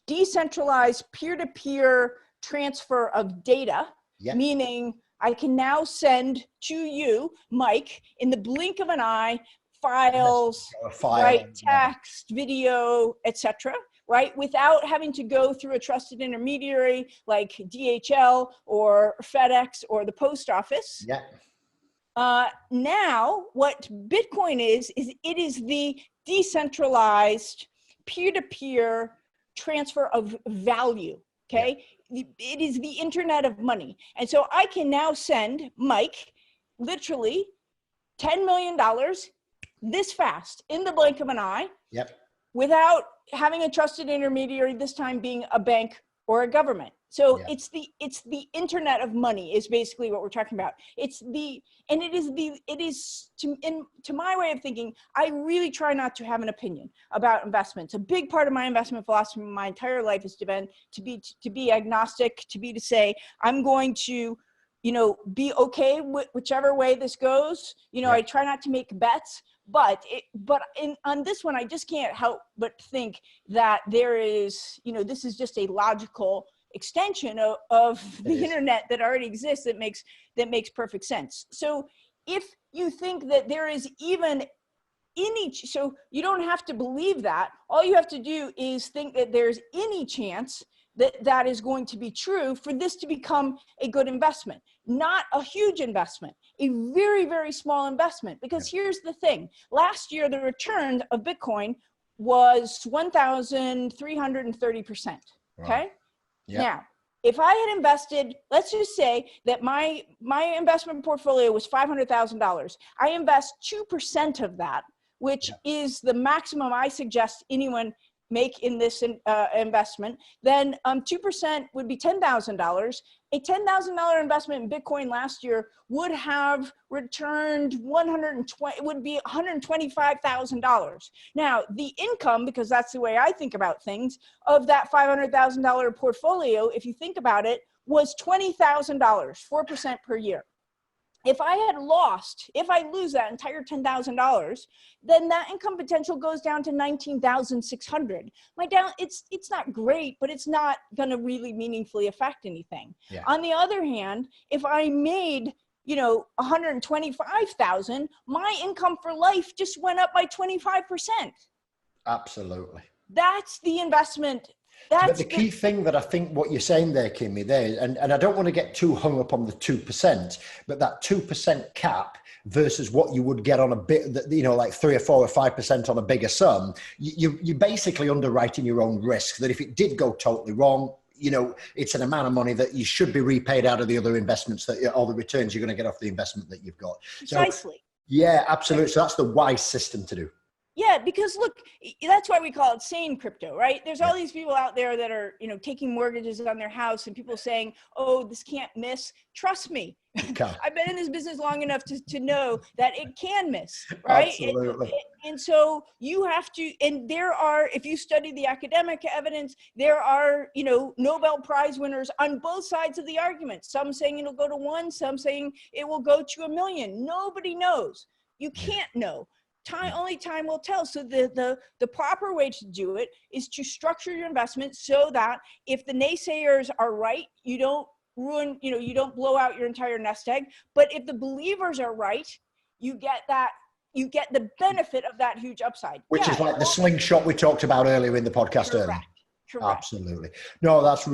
decentralized peer-to-peer transfer of data, meaning I can now send to you, Mike, in the blink of an eye, files, right, text, video, etc., right, without having to go through a trusted intermediary like DHL or FedEx or the post office. Yeah. Now, what Bitcoin is it is the decentralized peer-to-peer transfer of value, okay? Yeah. It is the internet of money. And so I can now send Mike literally $10 million this fast in the blink of an eye. Yep. Without having a trusted intermediary, this time being a bank or a government. So it's the internet of money is basically what we're talking about. To my way of thinking, I really try not to have an opinion about investments. A big part of my investment philosophy my entire life is to be agnostic, to say, I'm going to, be okay with whichever way this goes. I try not to make bets. But on this one, I just can't help but think that there is, this is just a logical extension of the internet that already exists that makes perfect sense. So if you think that there is even so you don't have to believe that. All you have to do is think that there's any chance that is going to be true for this to become a good investment, not a huge investment, a very, very small investment. Because here's the thing. Last year, the return of Bitcoin was 1,330%, okay? Wow. Now, if I had invested, let's just say that my investment portfolio was $500,000. I invest 2% of that, which is the maximum I suggest anyone make in this investment, then 2% would be $10,000. A $10,000 investment in Bitcoin last year would have returned $125,000. Now, the income, because that's the way I think about things, of that $500,000 portfolio, if you think about it, was $20,000, 4% per year. If I lose that entire $10,000, then that income potential goes down to $19,600. It's not great, but it's not going to really meaningfully affect anything. Yeah. On the other hand, if I made, $125,000, my income for life just went up by 25%. Absolutely. That's the investment. But the key thing that I think what you're saying there, Kimmy, and I don't want to get too hung up on the 2%, but that 2% cap versus what you would get on a bit, like 3 or 4 or 5% on a bigger sum, you're basically underwriting your own risk that if it did go totally wrong, it's an amount of money that you should be repaid out of the other investments all the returns you're going to get off the investment that you've got. Precisely. So, yeah, absolutely. So that's the wise system to do. Yeah, because look, that's why we call it sane crypto, right? There's all these people out there that are, taking mortgages on their house and people saying, oh, this can't miss. Trust me. I've been in this business long enough to know that it can miss, right? Absolutely. And so you have to, and there are, if you study the academic evidence, there are, Nobel Prize winners on both sides of the argument. Some saying it'll go to 1, some saying it will go to 1 million. Nobody knows. You can't know. Only time will tell. So the proper way to do it is to structure your investment so that if the naysayers are right, you don't ruin, you don't blow out your entire nest egg. But if the believers are right, you get that you get the benefit of that huge upside. Which is like the slingshot we talked about earlier in the podcast earlier. Correct. Absolutely. No, that's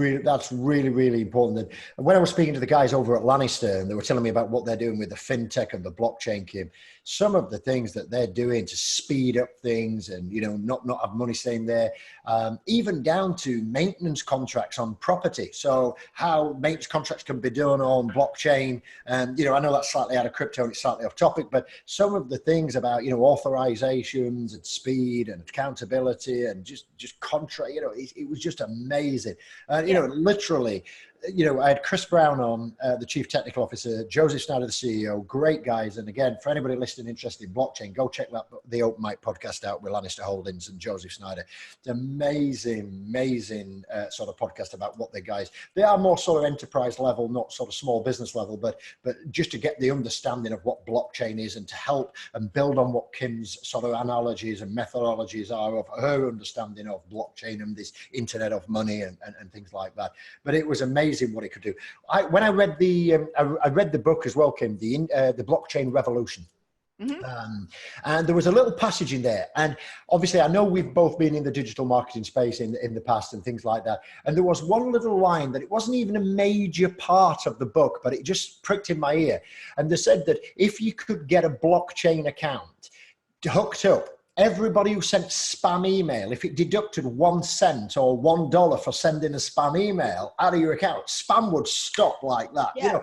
really, really important. And when I was speaking to the guys over at Lannister, and they were telling me about what they're doing with the fintech and the blockchain, Kim, some of the things that they're doing to speed up things and, you know, not have money staying there, even down to maintenance contracts on property. So how maintenance contracts can be done on blockchain. And, you know, I know that's slightly out of crypto and it's slightly off topic, but some of the things about, you know, authorizations and speed and accountability and just contract, you know, it was just amazing. You know, literally, you know, I had Chris Brown on, the Chief Technical Officer, Joseph Snider, the CEO, great guys. And again, for anybody listening interested in blockchain, go check the Open Mic podcast out with Lannister Holdings and Joseph Snider. It's amazing sort of podcast about what they are more sort of enterprise level, not sort of small business level, but just to get the understanding of what blockchain is and to help and build on what Kim's sort of analogies and methodologies are of her understanding of blockchain and this internet of money and things like that. But it was amazing what it could do. When I read I read the book as well, Kim, the Blockchain Revolution. And there was a little passage in there, and obviously I know we've both been in the digital marketing space in the past and things like that, and there was one little line that it wasn't even a major part of the book, but it just pricked in my ear. And they said that if you could get a blockchain account hooked up, everybody who sent spam email, if it deducted 1 cent or $1 for sending a spam email out of your account, spam would stop like that. You know,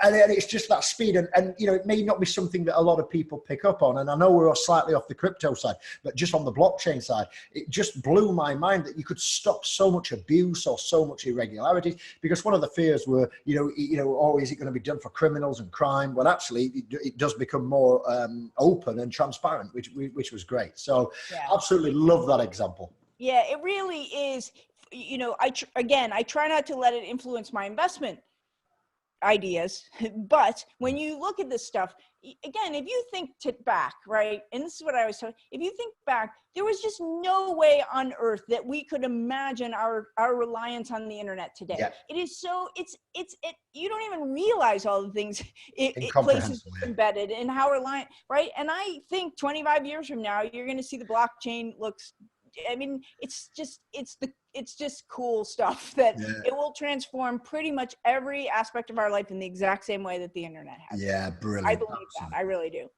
and it's just that speed. And you know, it may not be something that a lot of people pick up on. And I know we're slightly off the crypto side, but just on the blockchain side, it just blew my mind that you could stop so much abuse or so much irregularities. Because one of the fears were, you know, oh, is it going to be done for criminals and crime? Well, actually, it does become more open and transparent, which was great. So absolutely love that example. Yeah, it really is. You know, I try not to let it influence my investment ideas, but when you look at this stuff, again, if you think back, right, and this is what I always tell you, if you think back, there was just no way on earth that we could imagine our reliance on the internet today. Yeah. It is so, you don't even realize all the things places embedded and how reliant, right? And I think 25 years from now, you're going to see the blockchain looks, I mean, it's just cool stuff that it will transform pretty much every aspect of our life in the exact same way that the internet has. Yeah, brilliant. I believe that. I really do.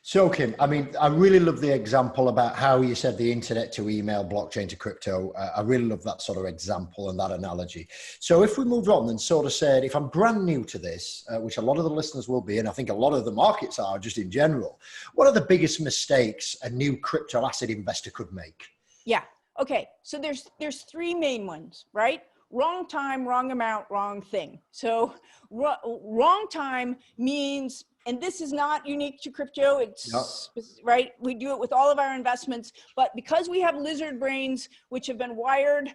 So, Kim, I mean, I really love the example about how you said the internet to email, blockchain to crypto. I really love that sort of example and that analogy. So if we move on and sort of said, if I'm brand new to this, which a lot of the listeners will be, and I think a lot of the markets are just in general, what are the biggest mistakes a new crypto asset investor could make? Yeah. Okay. So there's three main ones, right? Wrong time, wrong amount, wrong thing. So wrong time means, and this is not unique to crypto. It's right. We do it with all of our investments, but because we have lizard brains, which have been wired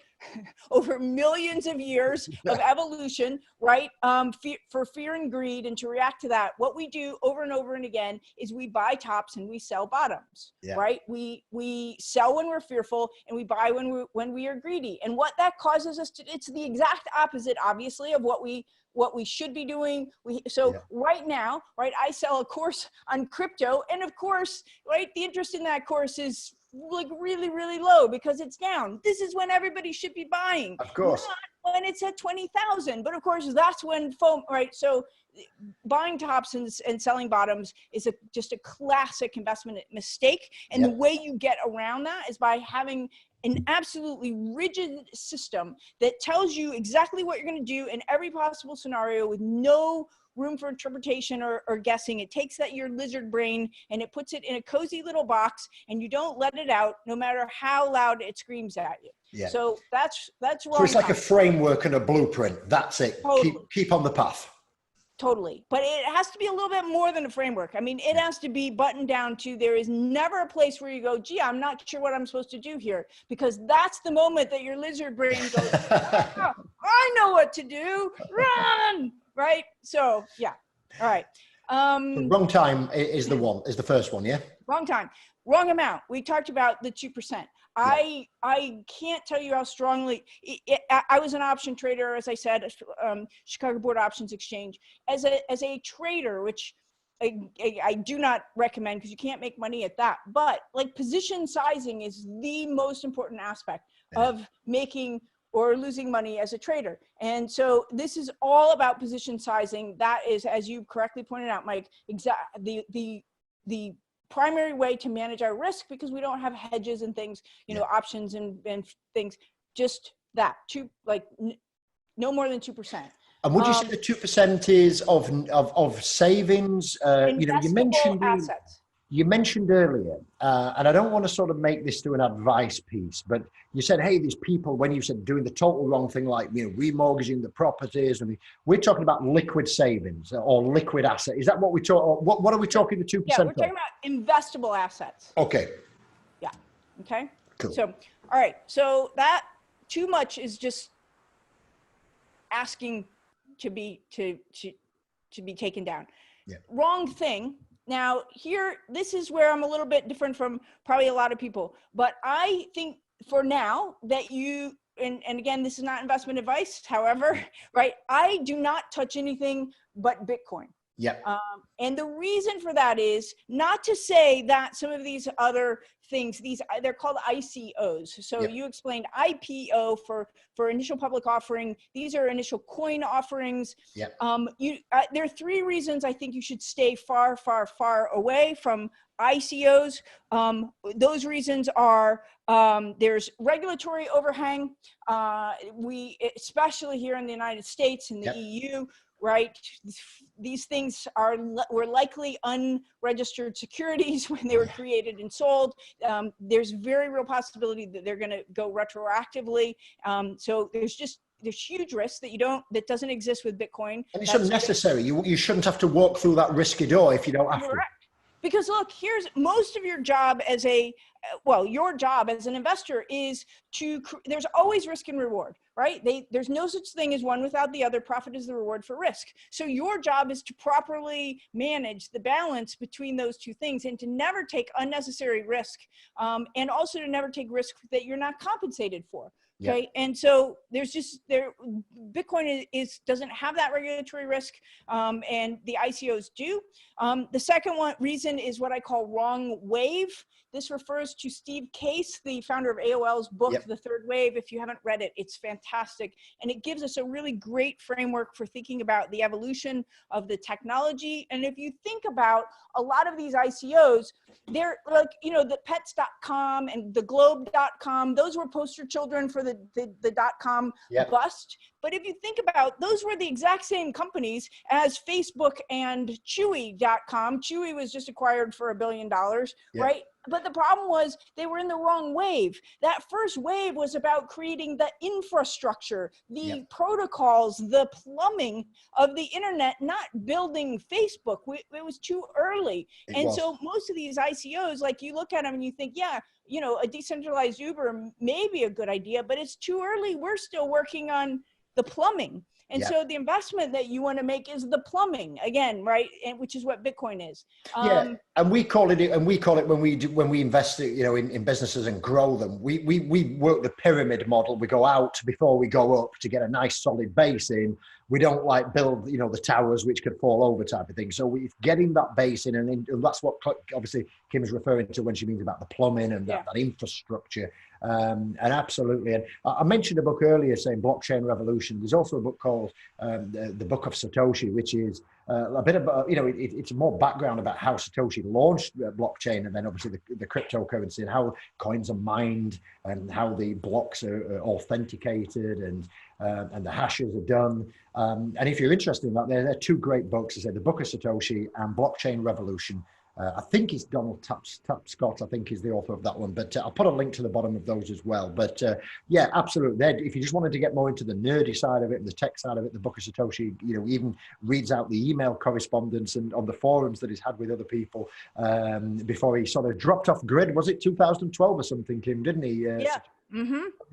over millions of years of evolution, right? For fear and greed, and to react to that, what we do over and over and again is we buy tops and we sell bottoms, right? We sell when we're fearful and we buy when we are greedy. And what that causes us to, it's the exact opposite, obviously, of what we should be doing. Right now, right, I sell a course on crypto, and of course, right, the interest in that course is like really, really low because it's down. This is when everybody should be buying. Of course. Not when it's at 20,000, but of course that's when right? So buying tops and selling bottoms is just a classic investment mistake. And the way you get around that is by having an absolutely rigid system that tells you exactly what you're going to do in every possible scenario with no room for interpretation or guessing. It takes your lizard brain and it puts it in a cozy little box, and you don't let it out no matter how loud it screams at you. Yeah. So that's wrong. So it's like a framework and a blueprint. That's it. Totally. Keep on the path. Totally. But it has to be a little bit more than a framework. I mean, it has to be buttoned down to, there is never a place where you go, gee, I'm not sure what I'm supposed to do here. Because that's the moment that your lizard brain goes, oh, I know what to do. Run. Right. So, yeah. All right. Wrong time is the first one. Yeah. Wrong time. Wrong amount. We talked about the 2%. I can't tell you how strongly I was an option trader, as I said, Chicago Board Options Exchange. As a trader, which I do not recommend, because you can't make money at that. But like position sizing is the most important aspect of making or losing money as a trader. And so this is all about position sizing. That is, as you correctly pointed out, Mike, the primary way to manage our risk, because we don't have hedges and things, you know, options and things, just that, no more than 2%. And would you say the 2% is of savings? You know, you mentioned earlier, and I don't want to sort of make this to an advice piece, but you said, hey, these people, when you said doing the total wrong thing, like, you know, remortgaging the properties, and we're talking about liquid savings or liquid asset. Is that what we talk? What are we talking the 2%? Yeah, we're talking about investable assets. Okay. Yeah. Okay. Cool. So, all right. So that too much is just asking to be taken down. Yeah. Wrong thing. Now here, this is where I'm a little bit different from probably a lot of people, but I think for now that you, and again, this is not investment advice, however, right? I do not touch anything but Bitcoin. Yeah. And the reason for that is not to say that some of these other things, they're called ICOs. So you explained IPO for initial public offering. These are initial coin offerings. Yeah. There are three reasons I think you should stay far, far, far away from ICOs. Those reasons are there's regulatory overhang. Especially here in the United States and the EU, right? These things were likely unregistered securities when they were created and sold. There's very real possibility that they're going to go retroactively. So there's huge risk that doesn't exist with Bitcoin. And it's unnecessary. You shouldn't have to walk through that risky door if you don't have to. Because look, here's most of your job your job as an investor is there's always risk and reward, right? There's no such thing as one without the other. Profit is the reward for risk. So your job is to properly manage the balance between those two things and to never take unnecessary risk, and also to never take risk that you're not compensated for. Okay. And so Bitcoin doesn't have that regulatory risk, and the ICOs do. The second reason is what I call wrong wave. This refers to Steve Case, the founder of AOL's book, The Third Wave. If you haven't read it, it's fantastic. And it gives us a really great framework for thinking about the evolution of the technology. And if you think about a lot of these ICOs, they're like, you know, the pets.com and the globe.com, those were poster children for the .com bust. But if you think about, those were the exact same companies as Facebook and Chewy.com. Chewy was just acquired for $1 billion, right? But the problem was they were in the wrong wave. That first wave was about creating the infrastructure, the protocols, the plumbing of the internet, not building Facebook. It was too early. So most of these ICOs, like you look at them and you think, you know, a decentralized Uber may be a good idea, but it's too early. We're still working on the plumbing. And so the investment that you want to make is the plumbing again, right? And which is what Bitcoin is. And we call it when we invest, you know, in businesses and grow them. We work the pyramid model. We go out before we go up to get a nice solid base in. We don't like build, you know, the towers which could fall over type of thing. So we're getting that base in, and that's what obviously Kim is referring to when she means about the plumbing and that infrastructure. And absolutely. And I mentioned a book earlier saying Blockchain Revolution. There's also a book called the Book of Satoshi, which is a bit of, you know, it's more background about how Satoshi launched blockchain, and then obviously the cryptocurrency and how coins are mined and how the blocks are authenticated and the hashes are done. And if you're interested in that, there are two great books. I said the Book of Satoshi and Blockchain Revolution. I think it's Donald Scott, I think is the author of that one, but I'll put a link to the bottom of those as well. But yeah, absolutely. If you just wanted to get more into the nerdy side of it and the tech side of it, the Book of Satoshi, you know, even reads out the email correspondence and on the forums that he's had with other people before he sort of dropped off grid. Was it 2012 or something, Kim, didn't he? There's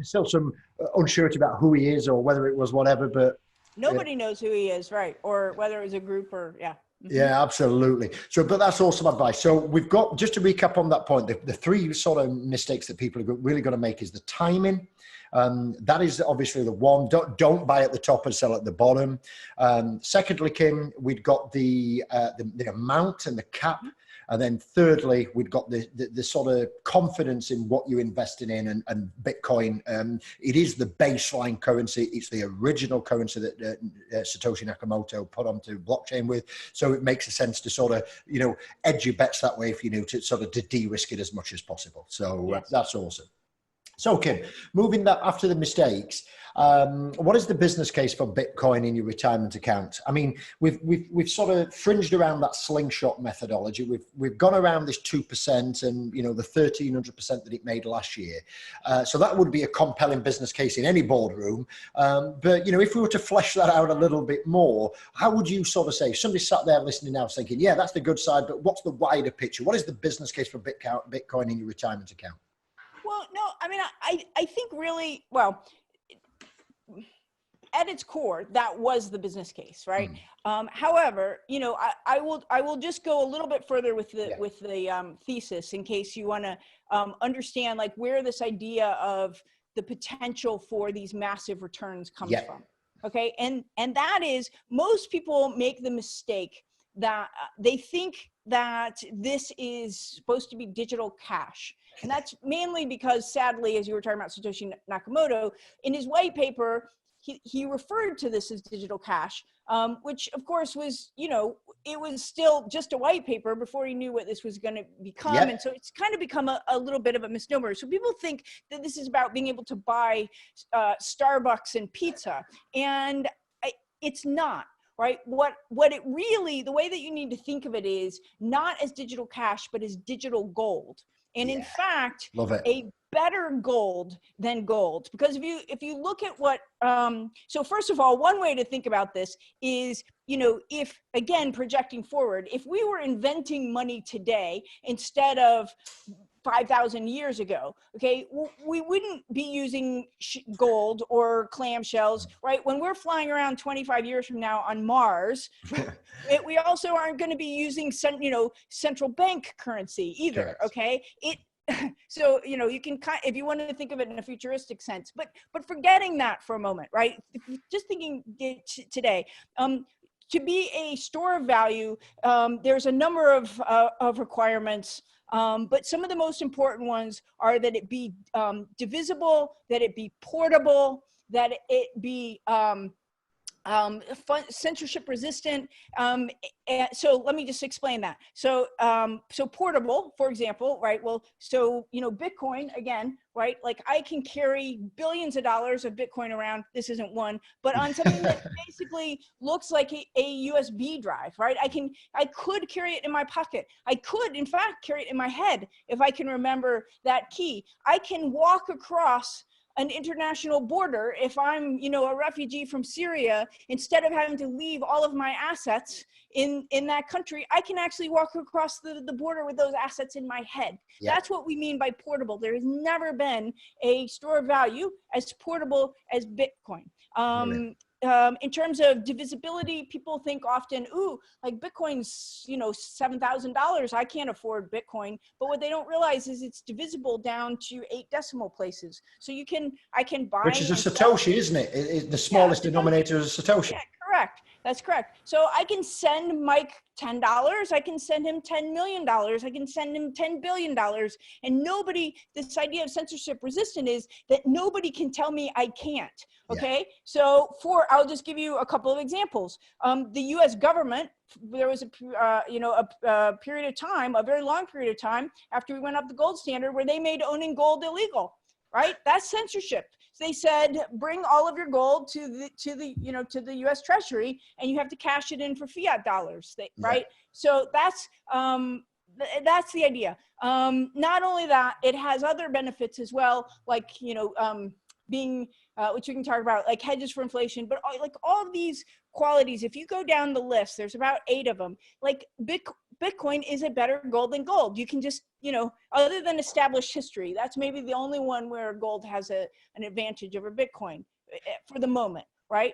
still some uncertainty about who he is or whether it was whatever, but nobody knows who he is, right? Or whether it was a group or Yeah, absolutely. So, but that's awesome advice. So we've got, just to recap on that point, the three sort of mistakes that people are really going to make is the timing, That is obviously the one. Don't buy at the top and sell at the bottom. Secondly, Kim, we'd got the amount and the cap. And then thirdly, we've got the sort of confidence in what you're investing in, and Bitcoin. It is the baseline currency. It's the original currency that Satoshi Nakamoto put onto blockchain with. So it makes sense to sort of, edge your bets that way if you to sort of to de-risk it as much as possible. So yes. That's awesome. So Kim, moving that after the mistakes, what is the business case for Bitcoin in your retirement account? I mean, we've sort of fringed around that slingshot methodology. We've gone around this 2% and the 1,300% that it made last year. So that would be a compelling business case in any boardroom. But if we were to flesh that out a little bit more, how would you sort of say? If somebody sat there listening now thinking, yeah, that's the good side, but what's the wider picture? What is the business case for Bitcoin in your retirement account? Well, no, I mean, I think really, well, at its core, that was the business case, right? However, I will just go a little bit further with the thesis in case you want to understand like where this idea of the potential for these massive returns comes from. Okay, and that is, most people make the mistake that they think that this is supposed to be digital cash. And that's mainly because, sadly, as you were talking about Satoshi Nakamoto, in his white paper, he referred to this as digital cash, which of course was, it was still just a white paper before he knew what this was going to become. And so it's kind of become a little bit of a misnomer. So people think that this is about being able to buy Starbucks and pizza, and it's not. Right? What it really, the way that you need to think of it is not as digital cash, but as digital gold. And in fact, a better gold than gold. Because if you look at what, so first of all, one way to think about this is, if, again, projecting forward, if we were inventing money today instead of 5,000 years ago, okay, we wouldn't be using gold or clamshells, right? When we're flying around 25 years from now on Mars, we also aren't going to be using, central bank currency either, okay? So, you can if you want to think of it in a futuristic sense, but forgetting that for a moment, right? Just thinking today, to be a store of value, there's a number of requirements. But some of the most important ones are that it be divisible, that it be portable, that it be censorship resistant. So let me just explain that. So portable, for example, right? Well, so, Bitcoin, again, right? Like I can carry billions of dollars of Bitcoin around. This isn't one, but on something that basically looks like a USB drive, right? I could carry it in my pocket. I could, in fact, carry it in my head if I can remember that key. I can walk across an international border if I'm, a refugee from Syria. Instead of having to leave all of my assets in that country, I can actually walk across the border with those assets in my head. That's what we mean by portable. There has never been a store of value as portable as Bitcoin. In terms of divisibility, people think often, ooh, like Bitcoin's, $7,000. I can't afford Bitcoin. But what they don't realize is it's divisible down to 8 decimal places. So I can buy. Which is a Satoshi, isn't it? The smallest denominator is a Satoshi. Yeah, correct. That's correct. So I can send Mike $10. I can send him $10 million. I can send him $10 billion. And this idea of censorship resistant is that nobody can tell me I can't. Okay. So I'll just give you a couple of examples. The US government, there was a period of time, a very long period of time after we went up the gold standard where they made owning gold illegal, right? That's censorship. They said, bring all of your gold to the U.S. Treasury, and you have to cash it in for fiat dollars, right? So that's the idea. Not only that, it has other benefits as well, like being which we can talk about, like hedges for inflation, but like all of these qualities. If you go down the list, there's about 8 of them. Like Bitcoin is a better gold than gold. You can just, other than established history, that's maybe the only one where gold has an advantage over Bitcoin for the moment, right?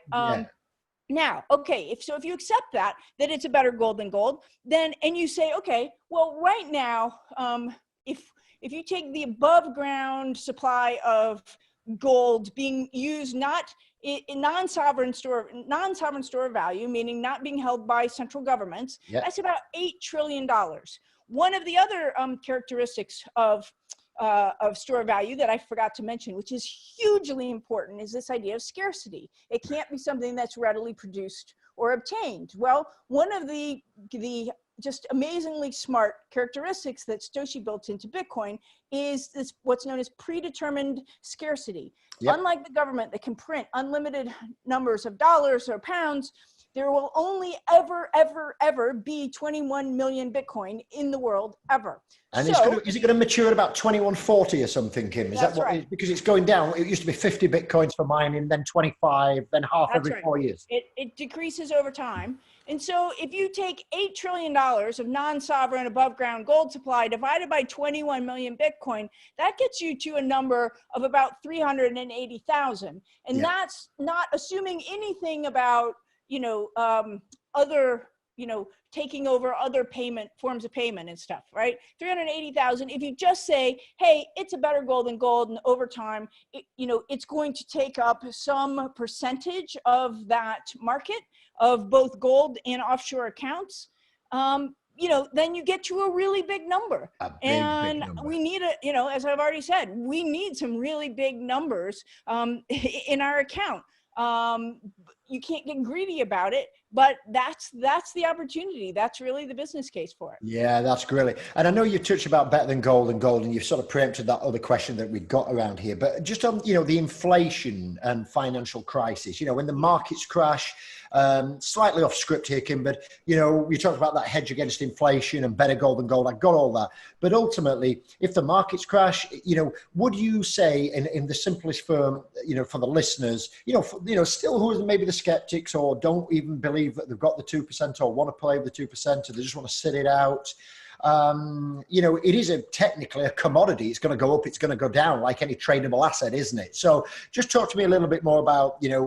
Now, okay, if you accept that it's a better gold than gold, then, and you say, okay, well, right now, if you take the above ground supply of gold being used not in non-sovereign store of value, meaning not being held by central governments. Yep. That's about $8 trillion. One of the other characteristics of store of value that I forgot to mention, which is hugely important, is this idea of scarcity. It can't be something that's readily produced or obtained. Well, one of the just amazingly smart characteristics that Satoshi built into Bitcoin is this, what's known as predetermined scarcity. Yep. Unlike the government that can print unlimited numbers of dollars or pounds, there will only ever be 21 million Bitcoin in the world ever. And so, is it going to mature at about 2140 or something, Kim? Is that what? Right. Because it's going down. It used to be 50 Bitcoins for mining, then 25, then half every 4 years. It decreases over time. And so if you take $8 trillion of non-sovereign above ground gold supply divided by 21 million Bitcoin, that gets you to a number of about 380,000. And that's not assuming anything about, other, taking over other forms of payment and stuff, right? 380,000. If you just say, hey, it's a better gold than gold, and over time, it's going to take up some percentage of that market of both gold and offshore accounts, then you get to a really big number. Big number. We need as I've already said, we need some really big numbers in our account. You can't get greedy about it, but that's the opportunity. That's really the business case for it. Yeah, that's great. And I know you touched about better than gold, and you've sort of preempted that other question that we've got around here. But just on, the inflation and financial crisis, when the markets crash, slightly off script here, Kim, but, you talked about that hedge against inflation and better gold than gold. I got all that. But ultimately, if the markets crash, would you say in the simplest form, for the listeners, still who are maybe the skeptics or don't even believe that they've got the 2% or want to play with the 2% or they just want to sit it out. It is technically a commodity. It's going to go up, it's going to go down like any tradable asset, isn't it? So just talk to me a little bit more about, I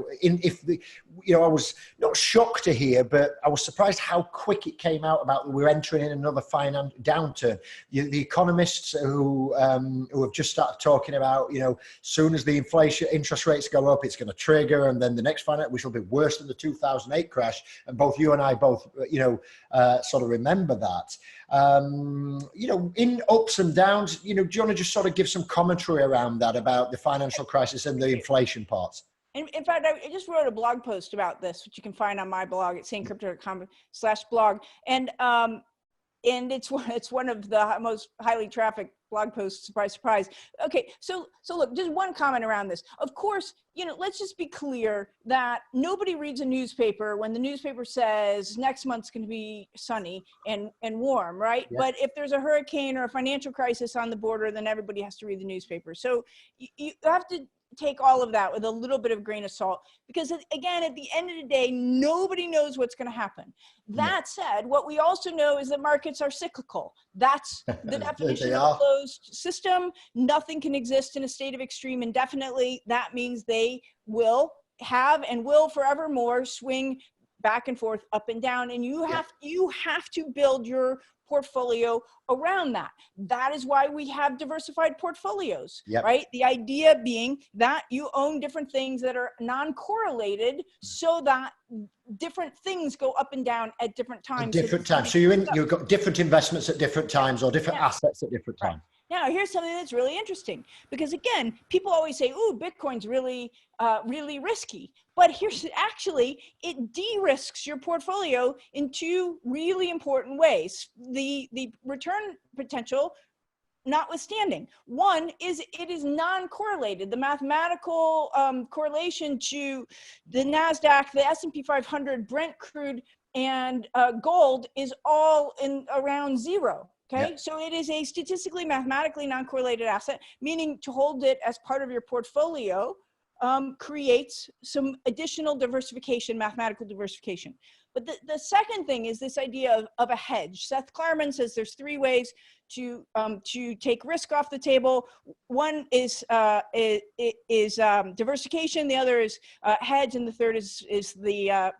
was not shocked to hear, but I was surprised how quick it came out about we're entering in another finance downturn. The economists who have just started talking about, soon as the inflation interest rates go up, it's going to trigger, and then the next finance, which will be worse than the 2008 crash. And both you and I sort of remember that. In ups and downs, do you want to just sort of give some commentary around that, about the financial crisis and the inflation parts? In fact, I just wrote a blog post about this, which you can find on my blog at sayingcrypto.com/blog. And it's one of the most highly trafficked blog posts, surprise. Okay, so look, just one comment around this. Of course, let's just be clear that nobody reads a newspaper when the newspaper says next month's going to be sunny and warm, right? Yeah. But if there's a hurricane or a financial crisis on the border, then everybody has to read the newspaper. So you have to take all of that with a little bit of grain of salt, because again, at the end of the day, nobody knows what's going to happen. That said, what we also know is that markets are cyclical. That's the definition of a closed system. Nothing can exist in a state of extreme indefinitely. That means they will have and will forevermore swing back and forth, up and down, and you have to build your portfolio around that. That is why we have diversified portfolios, right? The idea being that you own different things that are non-correlated, so that different things go up and down at different times. So you've got different investments at different times, or different assets at different times. Now, here's something that's really interesting, because again, people always say, "Ooh, Bitcoin's really risky." But here's actually, it de-risks your portfolio in two really important ways. The return potential notwithstanding. One is it is non-correlated. The mathematical correlation to the NASDAQ, the S&P 500, Brent crude, and gold is all in around zero. Okay, so it is a statistically, mathematically non-correlated asset, meaning to hold it as part of your portfolio creates some additional diversification, mathematical diversification. But the second thing is this idea of a hedge. Seth Klarman says there's three ways to take risk off the table. One is diversification, the other is hedge, and the third is the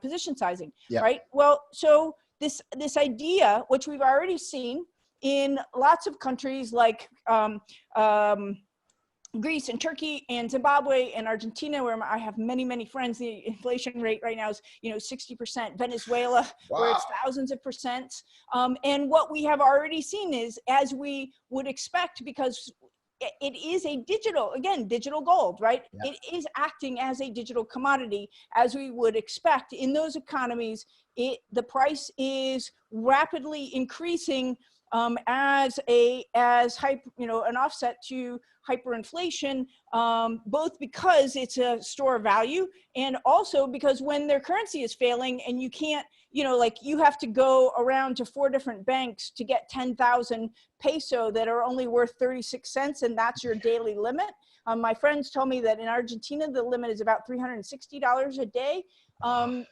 position sizing. Right. Well, so this idea, which we've already seen in lots of countries like Greece and Turkey and Zimbabwe and Argentina, where I have many, many friends. The inflation rate right now is, 60%. Venezuela, Wow. where it's thousands of percent. And what we have already seen is, as we would expect, because it is a digital gold, right? Yeah. It is acting as a digital commodity, as we would expect in those economies. The price is rapidly increasing as an offset to hyperinflation, both because it's a store of value, and also because when their currency is failing and you can't, you have to go around to 4 different banks to get 10,000 peso that are only worth 36 cents, and that's your daily limit. My friends told me that in Argentina, the limit is about $360 a day,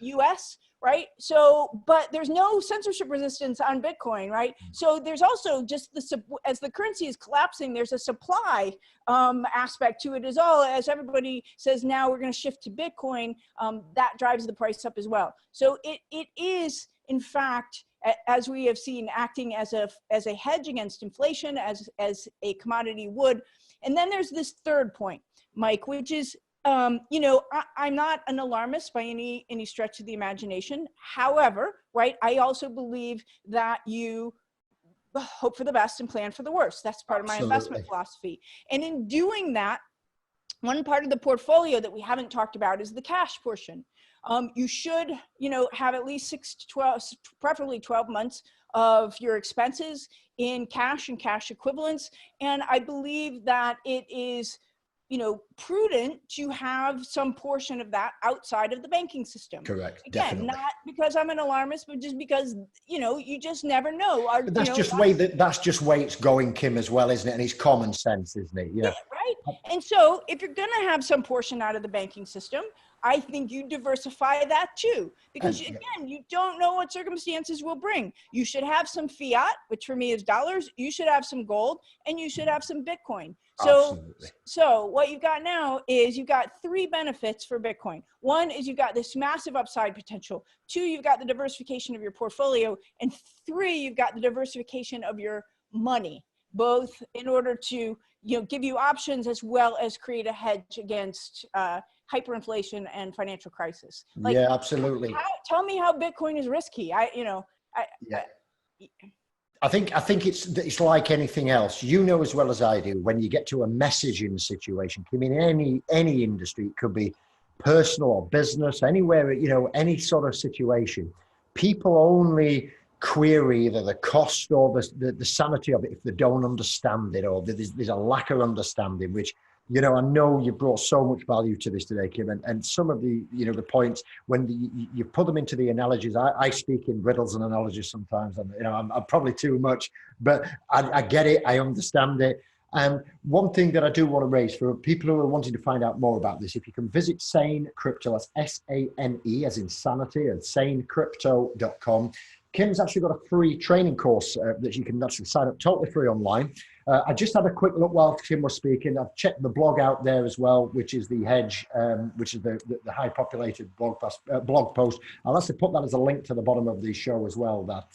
US, right? So, but there's no censorship resistance on Bitcoin, right? So there's also just as the currency is collapsing, there's a supply aspect to it as well. As everybody says, now we're going to shift to Bitcoin, that drives the price up as well. So it is, in fact, as we have seen, acting as a hedge against inflation, as a commodity would. And then there's this third point, Mike, which is, I'm not an alarmist by any stretch of the imagination. However, right, I also believe that you hope for the best and plan for the worst. That's part of my investment philosophy. And in doing that, one part of the portfolio that we haven't talked about is the cash portion. You should, have at least 6 to 12, preferably 12 months of your expenses in cash and cash equivalents. And I believe that it is, prudent to have some portion of that outside of the banking system. Correct. Again, definitely. Not because I'm an alarmist, but just because, you just never know. But that's just way it's going, Kim, as well, isn't it? And it's common sense, isn't it? Yeah. Right. And so if you're going to have some portion out of the banking system, I think you diversify that too, because again, you don't know what circumstances will bring. You should have some fiat, which for me is dollars. You should have some gold, and you should have some Bitcoin. So what you've got now is you've got 3 benefits for Bitcoin. One is you've got this massive upside potential. 2, you've got the diversification of your portfolio. And 3, you've got the diversification of your money, both in order to, give you options as well as create a hedge against hyperinflation and financial crisis. Yeah, absolutely. Tell me how Bitcoin is risky. I think it's like anything else. As well as I do, when you get to a messaging situation, I mean, any industry, it could be personal or business, anywhere, any sort of situation, people only query either the cost or the sanity of it if they don't understand it, or there's a lack of understanding, which, I know you brought so much value to this today, Kim, and some of the, the points, when you put them into the analogies, I speak in riddles and analogies sometimes, and, I'm probably too much, but I get it, I understand it. And one thing that I do want to raise for people who are wanting to find out more about this, if you can visit Sane Crypto, that's SANE as in sanity, and sanecrypto.com. Kim's actually got a free training course that you can actually sign up totally free online. I just had a quick look while Kim was speaking. I've checked the blog out there as well, which is the Hedge, which is the high populated blog post. I'll actually put that as a link to the bottom of the show as well, that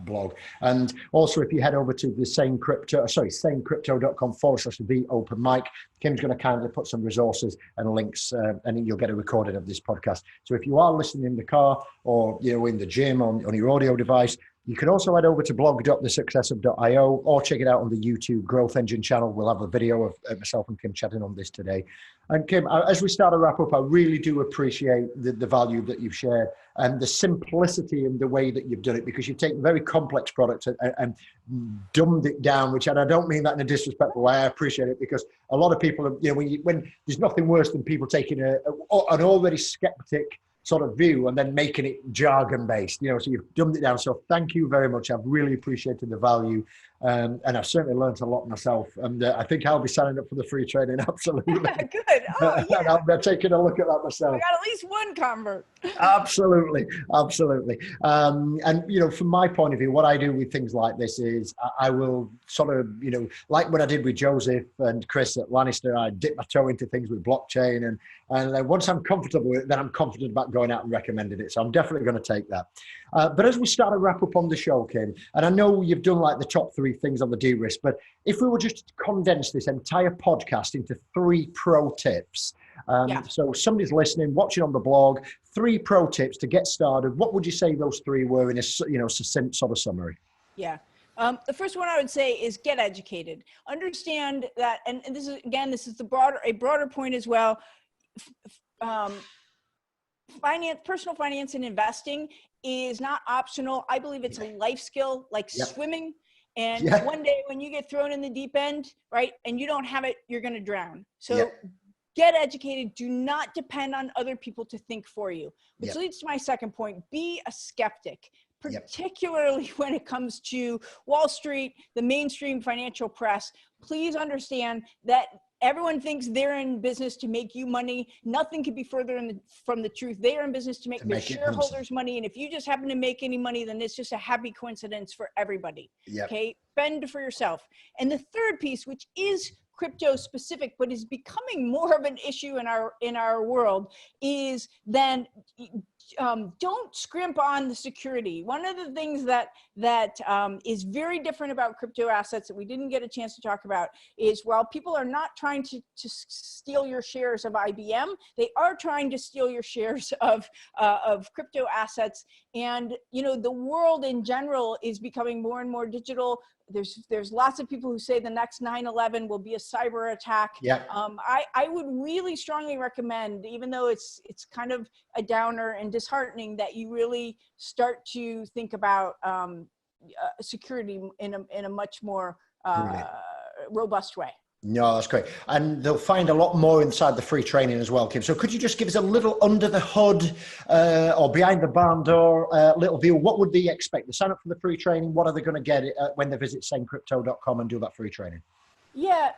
blog. And also, if you head over to the sanecrypto.com/the open mic, Kim's going to kindly put some resources and links, and you'll get a recording of this podcast. So if you are listening in the car or in the gym on your audio device, you can also head over to blog.thesuccessof.io or check it out on the YouTube Growth Engine channel. We'll have a video of myself and Kim chatting on this today. And Kim, as we start to wrap up, I really do appreciate the value that you've shared and the simplicity in the way that you've done it, because you've taken very complex products and dumbed it down, which, and I don't mean that in a disrespectful way. I appreciate it, because a lot of people, when there's nothing worse than people taking an already skeptic sort of view and then making it jargon based, so you've dumbed it down. So thank you very much. I've really appreciated the value, and I've certainly learned a lot myself, and I think I'll be signing up for the free training. Absolutely. Good. Oh, yeah. And I'll be taking a look at that myself. I got at least one convert. Absolutely. And from my point of view, what I do with things like this is I will sort of, like what I did with Joseph and Chris at Lannister, I dip my toe into things with blockchain, and once I'm comfortable with it, then I'm confident about going out and recommending it. So I'm definitely going to take that. But as we start to wrap up on the show, Kim, and I know you've done like the top 3 probably things on the de-risk, but if we were just to condense this entire podcast into 3 pro tips, so somebody's listening, watching on the blog, 3 pro tips to get started, what would you say those 3 were in a succinct sort of summary? Yeah. The first one I would say is get educated. Understand that, and this is, again, this is a broader point as well. Personal finance and investing is not optional. I believe it's a life skill, like swimming. And one day when you get thrown in the deep end, right, and you don't have it, you're going to drown. So get educated. Do not depend on other people to think for you, which leads to my second point. Be a skeptic, particularly when it comes to Wall Street, the mainstream financial press. Please understand that everyone thinks they're in business to make you money. Nothing could be further from the truth. They are in business to make their shareholders money. And if you just happen to make any money, then it's just a happy coincidence for everybody. Okay, fend for yourself. And the third piece, which is crypto specific, but is becoming more of an issue in our world, is then don't scrimp on the security. One of the things that is very different about crypto assets that we didn't get a chance to talk about is, while people are not trying to steal your shares of IBM, they are trying to steal your shares of crypto assets. And the world in general is becoming more and more digital. There's lots of people who say the next 9/11 will be a cyber attack. I would really strongly recommend, even though it's kind of a downer and disheartening, that you really start to think about security in a much more robust way. No, that's great. And they'll find a lot more inside the free training as well, Kim. So could you just give us a little under the hood or behind the barn door little view? What would they expect? They sign up for the free training. What are they going to get when they visit sanecrypto.com and do that free training? Yeah,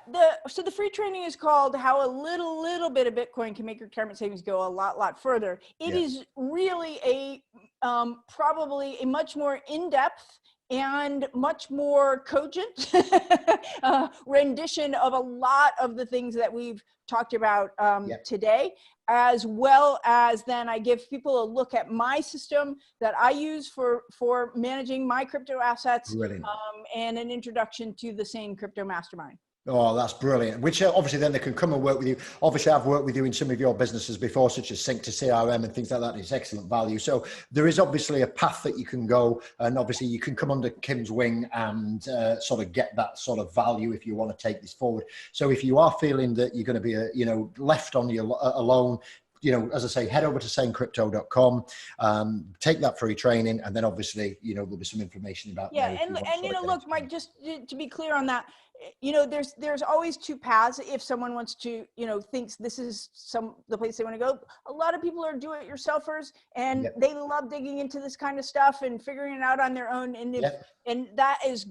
so the free training is called How a Little Bit of Bitcoin Can Make Your Retirement Savings Go a Lot Further. It is really probably a much more in-depth and much more cogent rendition of a lot of the things that we've talked about today, as well as then I give people a look at my system that I use for managing my crypto assets, and an introduction to the Sane Crypto Mastermind. Oh, that's brilliant. Which obviously then they can come and work with you. Obviously, I've worked with you in some of your businesses before, such as Sync to CRM and things like that. It's excellent value. So there is obviously a path that you can go, and obviously you can come under Kim's wing and sort of get that sort of value if you want to take this forward. So if you are feeling that you're going to be, left on your alone, as I say, head over to sanecrypto.com, take that free training, and then obviously, there'll be some information about. Look, Mike, just to be clear on that, there's always 2 paths. If someone wants to, thinks this is the place they want to go. A lot of people are do-it-yourselfers, and they love digging into this kind of stuff and figuring it out on their own. And that is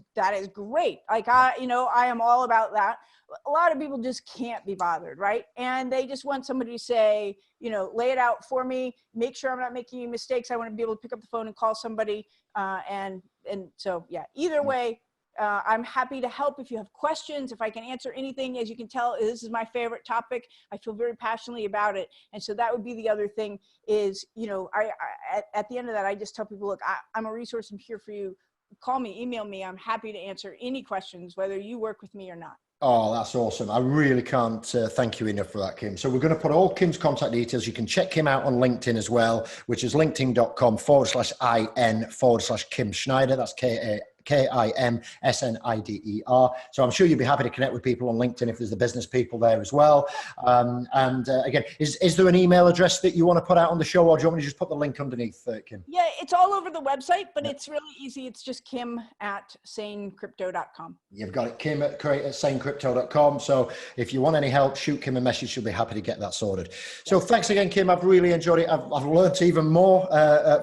great. Like I am all about that. A lot of people just can't be bothered, right? And they just want somebody to say, lay it out for me, make sure I'm not making any mistakes. I want to be able to pick up the phone and call somebody. Either way, I'm happy to help if you have questions, if I can answer anything. As you can tell, this is my favorite topic. I feel very passionately about it. And so that would be the other thing is, at the end of that, I just tell people, look, I'm a resource. I'm here for you. Call me, email me. I'm happy to answer any questions, whether you work with me or not. Oh, that's awesome. I really can't thank you enough for that, Kim. So we're going to put all Kim's contact details. You can check Kim out on LinkedIn as well, which is linkedin.com/IN/Kim Snider. That's KIMSNIDER. So I'm sure you'll be happy to connect with people on LinkedIn if there's the business people there as well. Again, is there an email address that you want to put out on the show, or do you want me to just put the link underneath, Kim? Yeah, it's all over the website, but it's really easy. It's just Kim@sanecrypto.com. You've got it, Kim at sanecrypto.com. So if you want any help, shoot Kim a message. She'll be happy to get that sorted. So thanks again, Kim. I've really enjoyed it. I've learned even more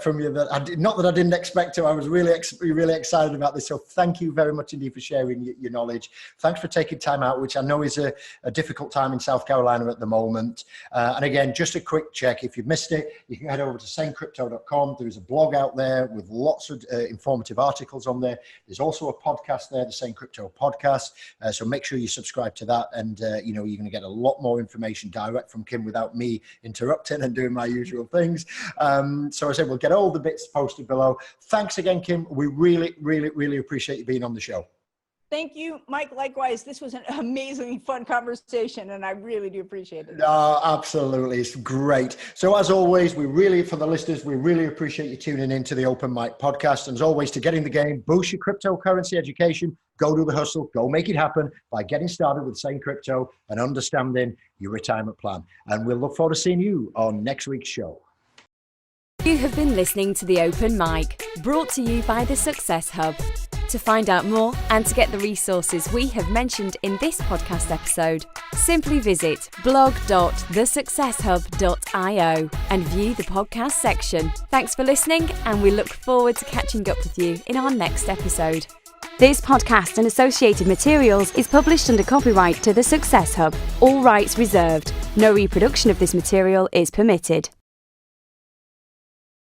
from you. Not that I didn't expect to. I was really excited about this. So thank you very much indeed for sharing your knowledge. Thanks for taking time out, which I know is a difficult time in South Carolina at the moment. And again, just a quick check. If you've missed it, you can head over to sanecrypto.com. There is a blog out there with lots of informative articles on there. There's also a podcast there, the Sane Crypto Podcast. So make sure you subscribe to that. And, you're going to get a lot more information direct from Kim without me interrupting and doing my usual things. So I said, we'll get all the bits posted below. Thanks again, Kim. We really, really, really appreciate you being on the show. Thank you, Mike. Likewise, this was an amazingly fun conversation, and I really do appreciate it. No, absolutely. It's great. So as always, for the listeners, we really appreciate you tuning in to the Open Mic podcast. And as always, to get in the game, boost your cryptocurrency education, go do the hustle, go make it happen by getting started with saying crypto and understanding your retirement plan. And we'll look forward to seeing you on next week's show. You have been listening to The Open Mic, brought to you by the Success Hub. To find out more and to get the resources we have mentioned in this podcast episode, simply visit blog.thesuccesshub.io and view the podcast section. Thanks for listening, and we look forward to catching up with you in our next episode. This podcast and associated materials is published under copyright to The Success Hub. All rights reserved. No reproduction of this material is permitted.